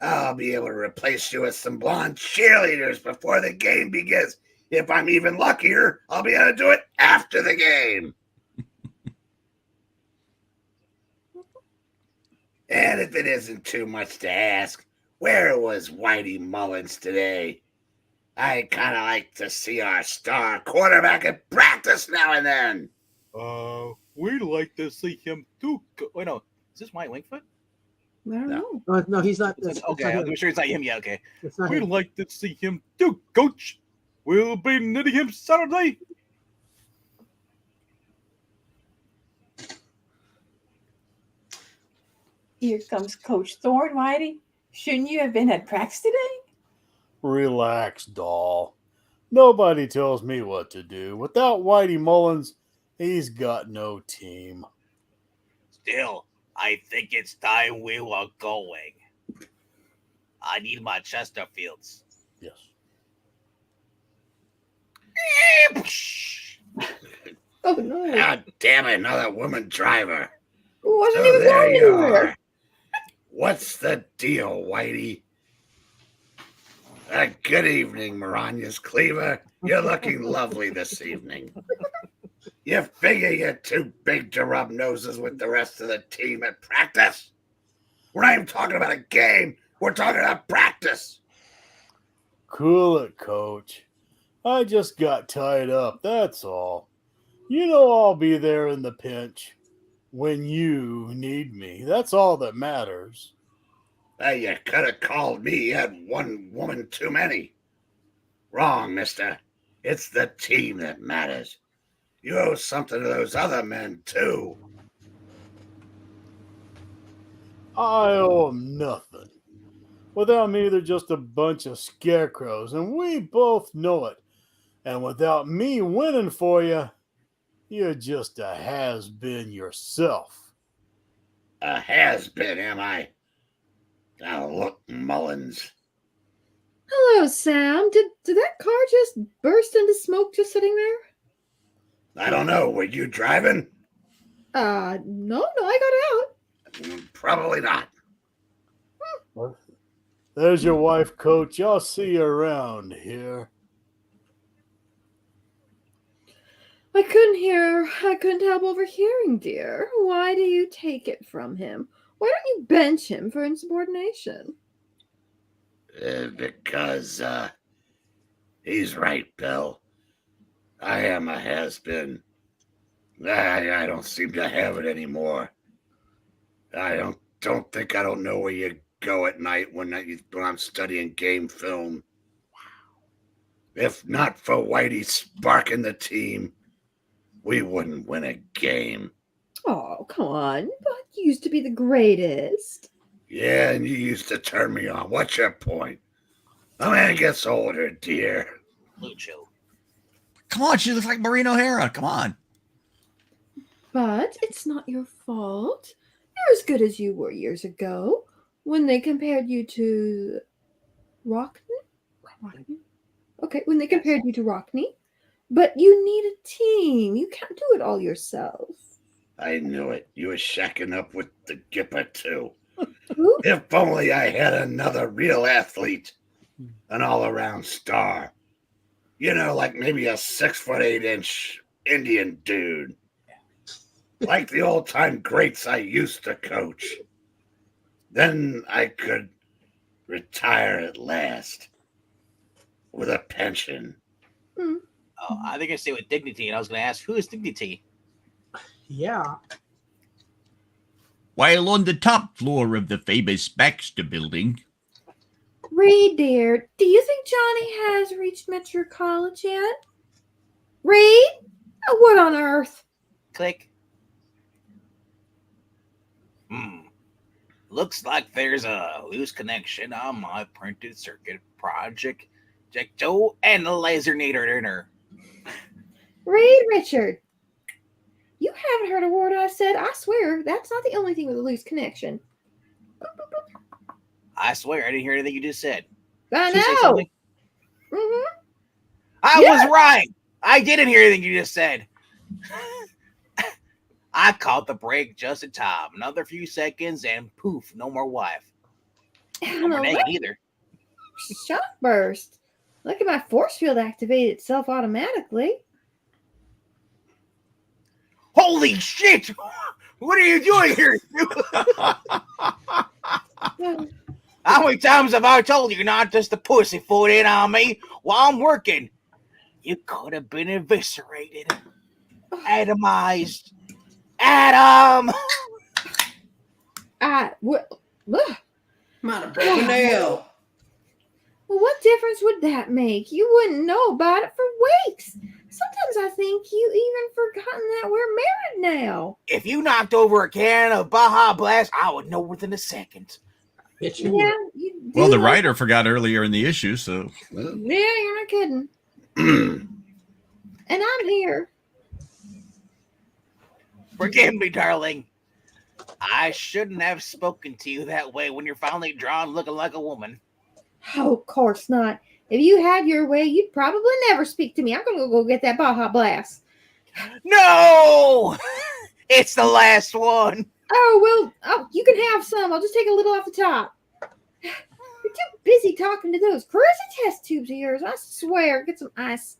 [SPEAKER 7] I'll be able to replace you with some blonde cheerleaders before the game begins. If I'm even luckier, I'll be able to do it after the game. And if it isn't too much to ask, where was Whitey Mullins today? I kind of like to see our star quarterback at practice now and then.
[SPEAKER 1] We'd like to see him too. Wait, no, is this White Wingfoot?
[SPEAKER 2] I don't know.
[SPEAKER 6] No, he's not.
[SPEAKER 1] Okay, I'm sure it's not him yet. Okay,
[SPEAKER 6] It's not
[SPEAKER 1] we'd
[SPEAKER 6] him.
[SPEAKER 1] like to see him too, Coach. We'll be knitting him Saturday.
[SPEAKER 8] Here comes Coach Thorne, Whitey. Shouldn't you have been at practice today?
[SPEAKER 4] Relax, doll. Nobody tells me what to do. Without Whitey Mullins, he's got no team.
[SPEAKER 1] Still, I think it's time we were going. I need my Chesterfields.
[SPEAKER 4] Yes.
[SPEAKER 2] Oh no.
[SPEAKER 7] God damn it, another woman driver.
[SPEAKER 2] Wasn't
[SPEAKER 7] So
[SPEAKER 2] even
[SPEAKER 7] there
[SPEAKER 2] going
[SPEAKER 7] you
[SPEAKER 2] anywhere.
[SPEAKER 7] are. What's the deal, Whitey? Good evening, Marania's Cleaver. You're looking lovely this evening. You figure you're too big to rub noses with the rest of the team at practice? We're not even talking about a game. We're talking about practice.
[SPEAKER 4] Cool it, coach. I just got tied up, that's all. You know I'll be there in the pinch when you need me. That's all that matters.
[SPEAKER 7] Hey, you could have called me. You had one woman too many. Wrong, mister. It's the team that matters. You owe something to those other men, too.
[SPEAKER 4] I owe 'em nothing. Without me, they're just a bunch of scarecrows, and we both know it. And without me winning for you, you're just a has-been yourself.
[SPEAKER 7] A has-been, am I? Now look, Mullins.
[SPEAKER 2] Hello, Sam. Did that car just burst into smoke just sitting there?
[SPEAKER 7] I don't know. Were you driving?
[SPEAKER 2] No, I got out.
[SPEAKER 7] Probably not.
[SPEAKER 4] There's your wife, coach. I'll see you around here.
[SPEAKER 2] I couldn't help overhearing, dear. Why do you take it from him? Why don't you bench him for insubordination?
[SPEAKER 7] Because, he's right, Bill. I am a has-been. I don't seem to have it anymore. I don't think I don't know where you go at night when I'm studying game film. If not for Whitey sparking the team, we wouldn't win a game.
[SPEAKER 2] Oh, come on. But you used to be the greatest.
[SPEAKER 7] Yeah, and you used to turn me on. What's your point? A man gets older, dear.
[SPEAKER 1] Lucho.
[SPEAKER 3] Come on, she looks like Maureen O'Hara. Come on.
[SPEAKER 2] But it's not your fault. You're as good as you were years ago when they compared you to Rockney? Okay, when they compared you to Rockney. But you need a team. You can't do it all yourself.
[SPEAKER 7] I knew it. You were shacking up with the Gipper, too.
[SPEAKER 2] Who?
[SPEAKER 7] If only I had another real athlete. An all-around star. You know, like maybe a 6'8" Indian dude. Like the old-time greats I used to coach. Then I could retire at last. With a pension.
[SPEAKER 1] Oh, I think I stay with Dignity, and I was going to ask, who is Dignity?
[SPEAKER 6] Yeah.
[SPEAKER 3] While on the top floor of the famous Baxter building,
[SPEAKER 2] Reed, dear, do you think Johnny has reached Metro College yet? Reed? What on earth?
[SPEAKER 1] Click. Looks like there's a loose connection on my printed circuit project. Jecto and the lasernator dinner.
[SPEAKER 2] Reed, Richard. You haven't heard a word I said. I swear, that's not the only thing with a loose connection.
[SPEAKER 1] I swear, I didn't hear anything you just said.
[SPEAKER 2] I
[SPEAKER 1] Did you say
[SPEAKER 2] know.
[SPEAKER 1] something?
[SPEAKER 2] Mm-hmm.
[SPEAKER 1] I was right. I didn't hear anything you just said. I caught the break just in time. Another few seconds and poof, no more wife. No more naked either.
[SPEAKER 2] Shock burst. Look at my force field activated itself automatically.
[SPEAKER 1] Holy shit! What are you doing here? How many times have I told you not just to pussyfoot in on me while I'm working? You could have been eviscerated. Atomized. Adam!
[SPEAKER 2] Might
[SPEAKER 6] have broken a nail.
[SPEAKER 2] Well, what difference would that make? You wouldn't know about it for weeks. Sometimes I think you even forgotten that we're married now.
[SPEAKER 1] If you knocked over a can of Baja Blast, I would know within a second.
[SPEAKER 6] Bet you
[SPEAKER 2] Yeah,
[SPEAKER 6] would.
[SPEAKER 2] you do.
[SPEAKER 10] Well, the
[SPEAKER 2] like-
[SPEAKER 10] writer forgot earlier in the issue, so
[SPEAKER 7] Well,
[SPEAKER 2] Yeah, you're not kidding. And I'm here.
[SPEAKER 1] Forgive me, darling. I shouldn't have spoken to you that way when you're finally drawn looking like a woman.
[SPEAKER 2] Oh, of course not. If you had your way, you'd probably never speak to me. I'm gonna go get that Baja Blast.
[SPEAKER 1] No! It's the last one.
[SPEAKER 2] Oh, you can have some. I'll just take a little off the top. You're too busy talking to those crazy test tubes of yours. I swear, get some ice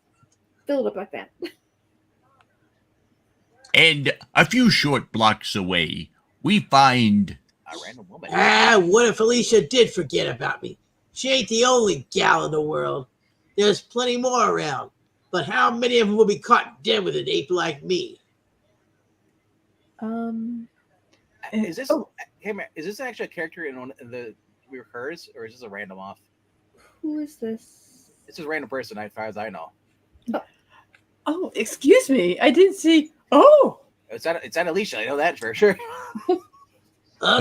[SPEAKER 2] filled up like that.
[SPEAKER 3] And a few short blocks away, we find
[SPEAKER 1] A random woman.
[SPEAKER 6] What if Alicia did forget about me? She ain't the only gal in the world. There's plenty more around. But how many of them will be caught dead with an ape like me?
[SPEAKER 1] Is this
[SPEAKER 8] Oh.
[SPEAKER 1] hey man, is this actually a character in one of the recurs, or is this a random off?
[SPEAKER 2] Who is this?
[SPEAKER 1] It's just a random person, as far as I know.
[SPEAKER 8] Oh, excuse me. I didn't see. Oh,
[SPEAKER 1] It's not Alicia. I know that for sure.
[SPEAKER 10] but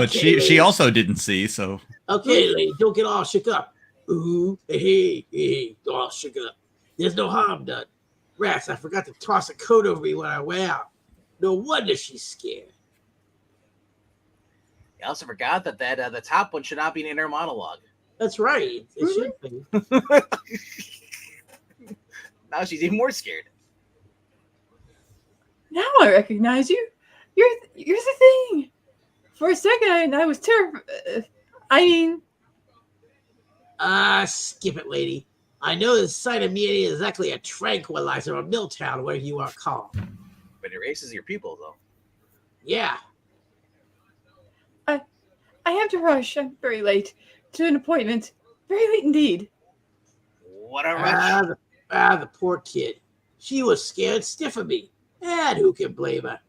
[SPEAKER 6] Okay,
[SPEAKER 10] she also didn't see, so
[SPEAKER 6] Okay, lady, don't get all shook up. Ooh, hey, all shook up. There's no harm done. Rats, I forgot to toss a coat over me when I went out. No wonder she's scared.
[SPEAKER 1] I also forgot that the top one should not be an inner monologue.
[SPEAKER 6] That's right. It should be.
[SPEAKER 1] Now she's even more scared.
[SPEAKER 8] now I recognize you. You're the thing. For a second, I was terrified.
[SPEAKER 6] Skip it, lady. I know the sight of me ain't exactly a tranquilizer or Milltown, whatever you want to call it.
[SPEAKER 1] But it erases your pupil, though.
[SPEAKER 6] Yeah.
[SPEAKER 8] I have to rush. I'm very late to an appointment. Very late indeed.
[SPEAKER 1] What a rush.
[SPEAKER 6] The poor kid. She was scared stiff of me. And who can blame her?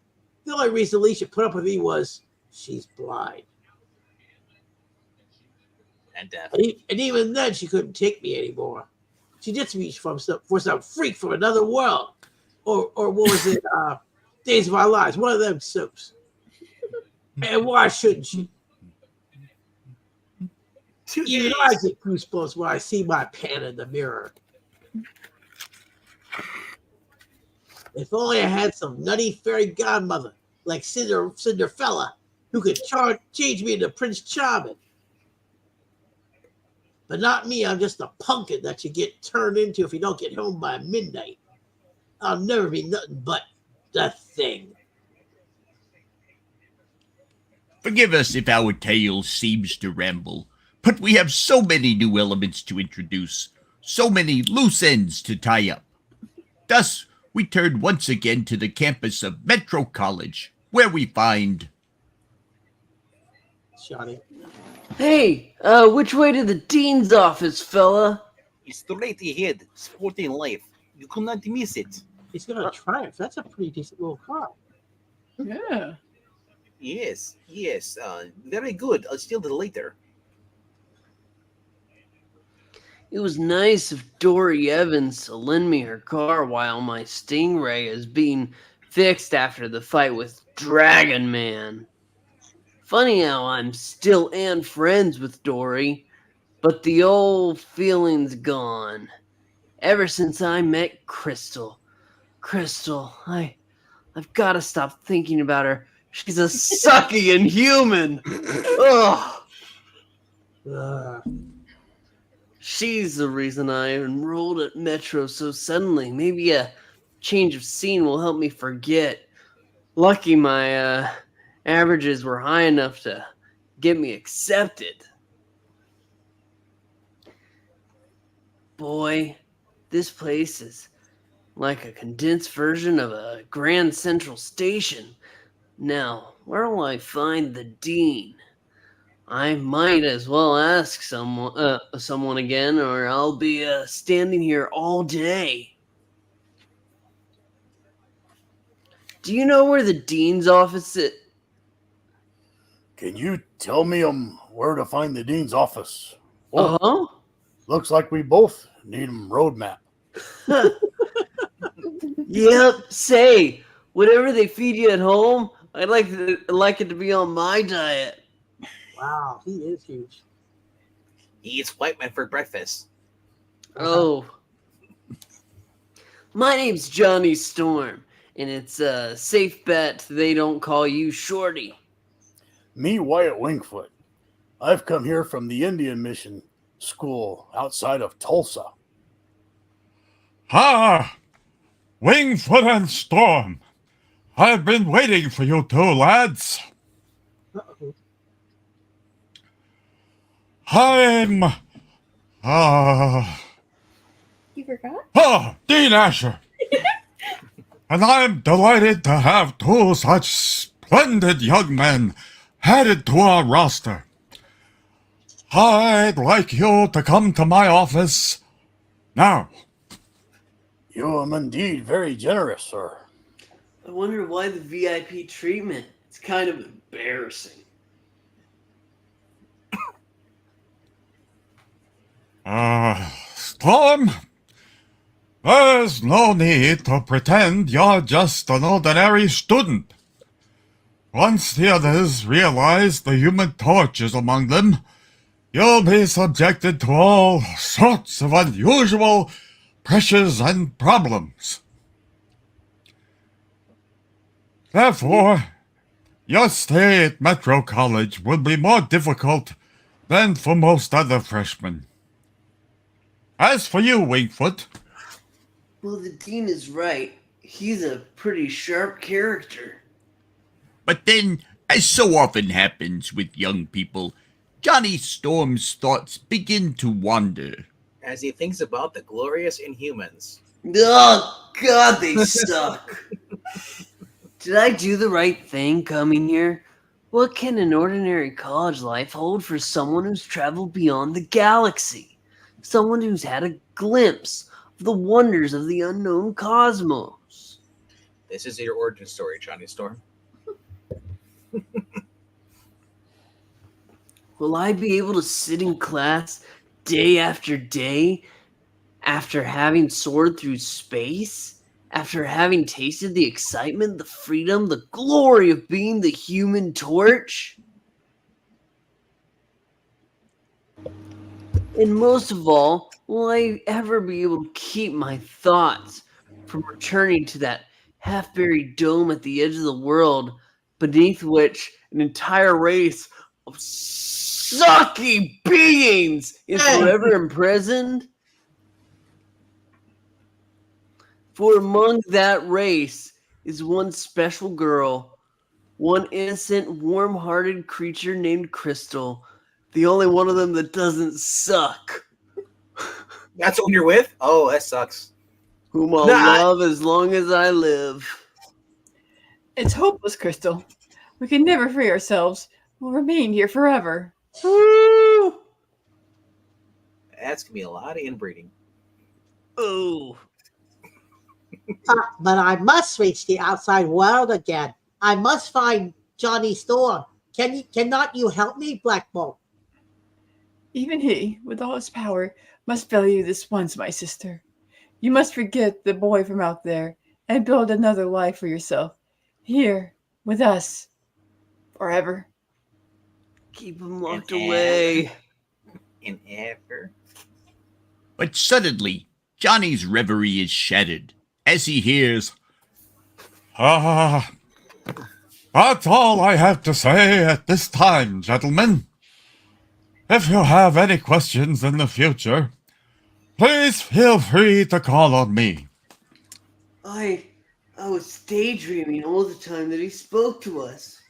[SPEAKER 6] The only reason Alicia put up with me was she's blind.
[SPEAKER 1] And death.
[SPEAKER 6] And even then, she couldn't take me anymore. She ditched me for some freak from another world. Or what was it? Days of Our Lives. One of them soaps. And why shouldn't she? Even I get goosebumps when I see my pan in the mirror. If only I had some nutty fairy godmother like Cinderella who could change me into Prince Charming. But not me. I'm just a pumpkin that you get turned into if you don't get home by midnight. I'll never be nothing but the Thing.
[SPEAKER 3] Forgive us if our tale seems to ramble, but we have so many new elements to introduce, so many loose ends to tie up. Thus, we turn once again to the campus of Metro College, where we find...
[SPEAKER 6] Johnny.
[SPEAKER 5] Hey, which way to the dean's office, fella?
[SPEAKER 1] Straight ahead, sporting life. You could not miss it.
[SPEAKER 6] He's going to Triumph. That's a pretty decent little car.
[SPEAKER 8] Yeah.
[SPEAKER 1] Yes. Very good. I'll steal it later.
[SPEAKER 5] It was nice of Dory Evans to lend me her car while my Stingray is being fixed after the fight with Dragon Man. Funny how I'm still and friends with Dory, but the old feeling's gone. Ever since I met Crystal, I've got to stop thinking about her. She's a sucky inhuman. Ugh. She's the reason I enrolled at Metro so suddenly. Maybe a change of scene will help me forget. Lucky my averages were high enough to get me accepted. Boy, this place is like a condensed version of a Grand Central Station. Now, where will I find the dean? I might as well ask someone again, or I'll be standing here all day. Do you know where the dean's office is?
[SPEAKER 4] Can you tell me where to find the dean's office?
[SPEAKER 5] Uh-huh.
[SPEAKER 4] Looks like we both need roadmap.
[SPEAKER 5] Yep. Say, whatever they feed you at home, I'd like it to be on my diet.
[SPEAKER 6] Wow, he is huge.
[SPEAKER 1] He eats white men for breakfast.
[SPEAKER 5] Oh. My name's Johnny Storm, and it's a safe bet they don't call you Shorty.
[SPEAKER 4] Me, Wyatt Wingfoot. I've come here from the Indian Mission School outside of Tulsa.
[SPEAKER 11] Ah, Wingfoot and Storm. I've been waiting for you two lads.
[SPEAKER 6] Uh-oh.
[SPEAKER 11] I'm,
[SPEAKER 2] You forgot?
[SPEAKER 11] Dean Asher. And I'm delighted to have two such splendid young men added to our roster. I'd like you to come to my office now.
[SPEAKER 4] You am indeed very generous, sir.
[SPEAKER 5] I wonder why the VIP treatment. It's kind of embarrassing.
[SPEAKER 11] Storm, there's no need to pretend you're just an ordinary student. Once the others realize the Human Torch is among them, you'll be subjected to all sorts of unusual pressures and problems. Therefore, your stay at Metro College will be more difficult than for most other freshmen. As for you, Wingfoot,
[SPEAKER 5] Well, the dean is right. He's a pretty sharp character.
[SPEAKER 3] But then, as so often happens with young people, Johnny Storm's thoughts begin to wander.
[SPEAKER 1] As he thinks about the glorious Inhumans.
[SPEAKER 5] Oh, God, they suck. Did I do the right thing coming here? What can an ordinary college life hold for someone who's traveled beyond the galaxy? Someone who's had a glimpse of the wonders of the unknown cosmos.
[SPEAKER 1] This is your origin story, Johnny Storm.
[SPEAKER 5] Will I be able to sit in class day after day after having soared through space? After having tasted the excitement, the freedom, the glory of being the Human Torch? And most of all, will I ever be able to keep my thoughts from returning to that half-buried dome at the edge of the world, beneath which an entire race of sucky beings is forever imprisoned? For among that race is one special girl, one innocent, warm-hearted creature named Crystal, the only one of them that doesn't suck.
[SPEAKER 1] That's the one you're with? Oh, that sucks.
[SPEAKER 5] Whom I'll love as long as I live.
[SPEAKER 8] It's hopeless, Crystal. We can never free ourselves. We'll remain here forever.
[SPEAKER 5] Woo!
[SPEAKER 1] That's going to be a lot of inbreeding.
[SPEAKER 5] Oh.
[SPEAKER 6] But I must reach the outside world again. I must find Johnny Storm. Cannot you help me, Black Bolt?
[SPEAKER 8] Even he, with all his power, must fail you this once, my sister. You must forget the boy from out there and build another life for yourself. Here, with us. Forever.
[SPEAKER 5] Keep him locked away.
[SPEAKER 1] In ever.
[SPEAKER 3] But suddenly, Johnny's reverie is shattered as he hears,
[SPEAKER 11] that's all I have to say at this time, gentlemen. If you have any questions in the future, please feel free to call on me.
[SPEAKER 5] I was daydreaming all the time that he spoke to us.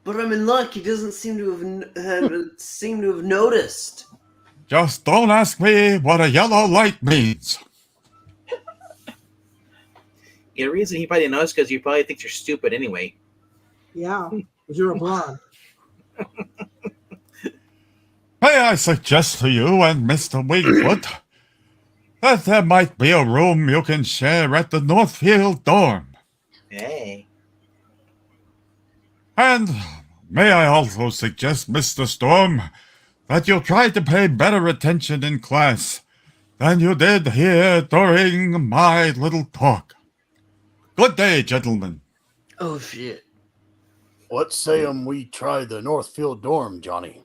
[SPEAKER 5] But I'm in luck. He doesn't seem to have noticed.
[SPEAKER 11] Just don't ask me what a yellow light means.
[SPEAKER 1] The reason he probably didn't know is because he probably thinks you're stupid anyway.
[SPEAKER 6] Yeah, you're a blonde.
[SPEAKER 11] May I suggest to you and Mr. Wingfoot that there might be a room you can share at the Northfield dorm.
[SPEAKER 1] Hey.
[SPEAKER 11] And may I also suggest, Mr. Storm, that you try to pay better attention in class than you did here during my little talk. Good day, gentlemen.
[SPEAKER 5] Oh shit.
[SPEAKER 4] What say we try the Northfield dorm, Johnny?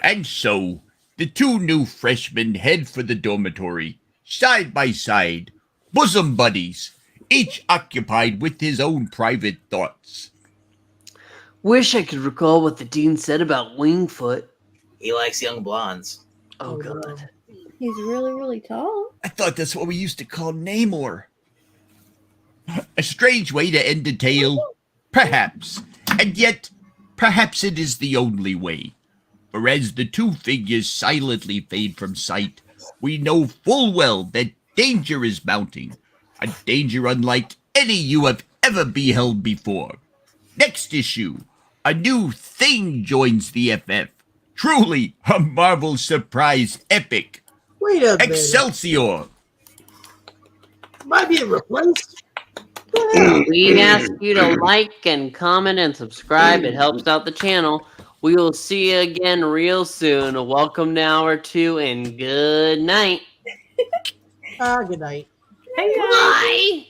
[SPEAKER 3] And so, the two new freshmen head for the dormitory, side by side, bosom buddies, each occupied with his own private thoughts.
[SPEAKER 5] Wish I could recall what the dean said about Wingfoot.
[SPEAKER 1] He likes young blondes.
[SPEAKER 5] Oh god.
[SPEAKER 2] He's really, really tall.
[SPEAKER 3] I thought that's what we used to call Namor. A strange way to end a tale, perhaps, and yet, perhaps it is the only way. For as the two figures silently fade from sight, we know full well that danger is mounting, a danger unlike any you have ever beheld before. Next issue, a new thing joins the FF. Truly a Marvel surprise epic.
[SPEAKER 6] Wait a minute.
[SPEAKER 3] Excelsior!
[SPEAKER 6] Am I being replaced?
[SPEAKER 5] We ask you to like and comment and subscribe. It helps out the channel. We will see you again real soon. Welcome to hour 2 and good night.
[SPEAKER 6] Good night.
[SPEAKER 2] Hey, guys.
[SPEAKER 5] Bye.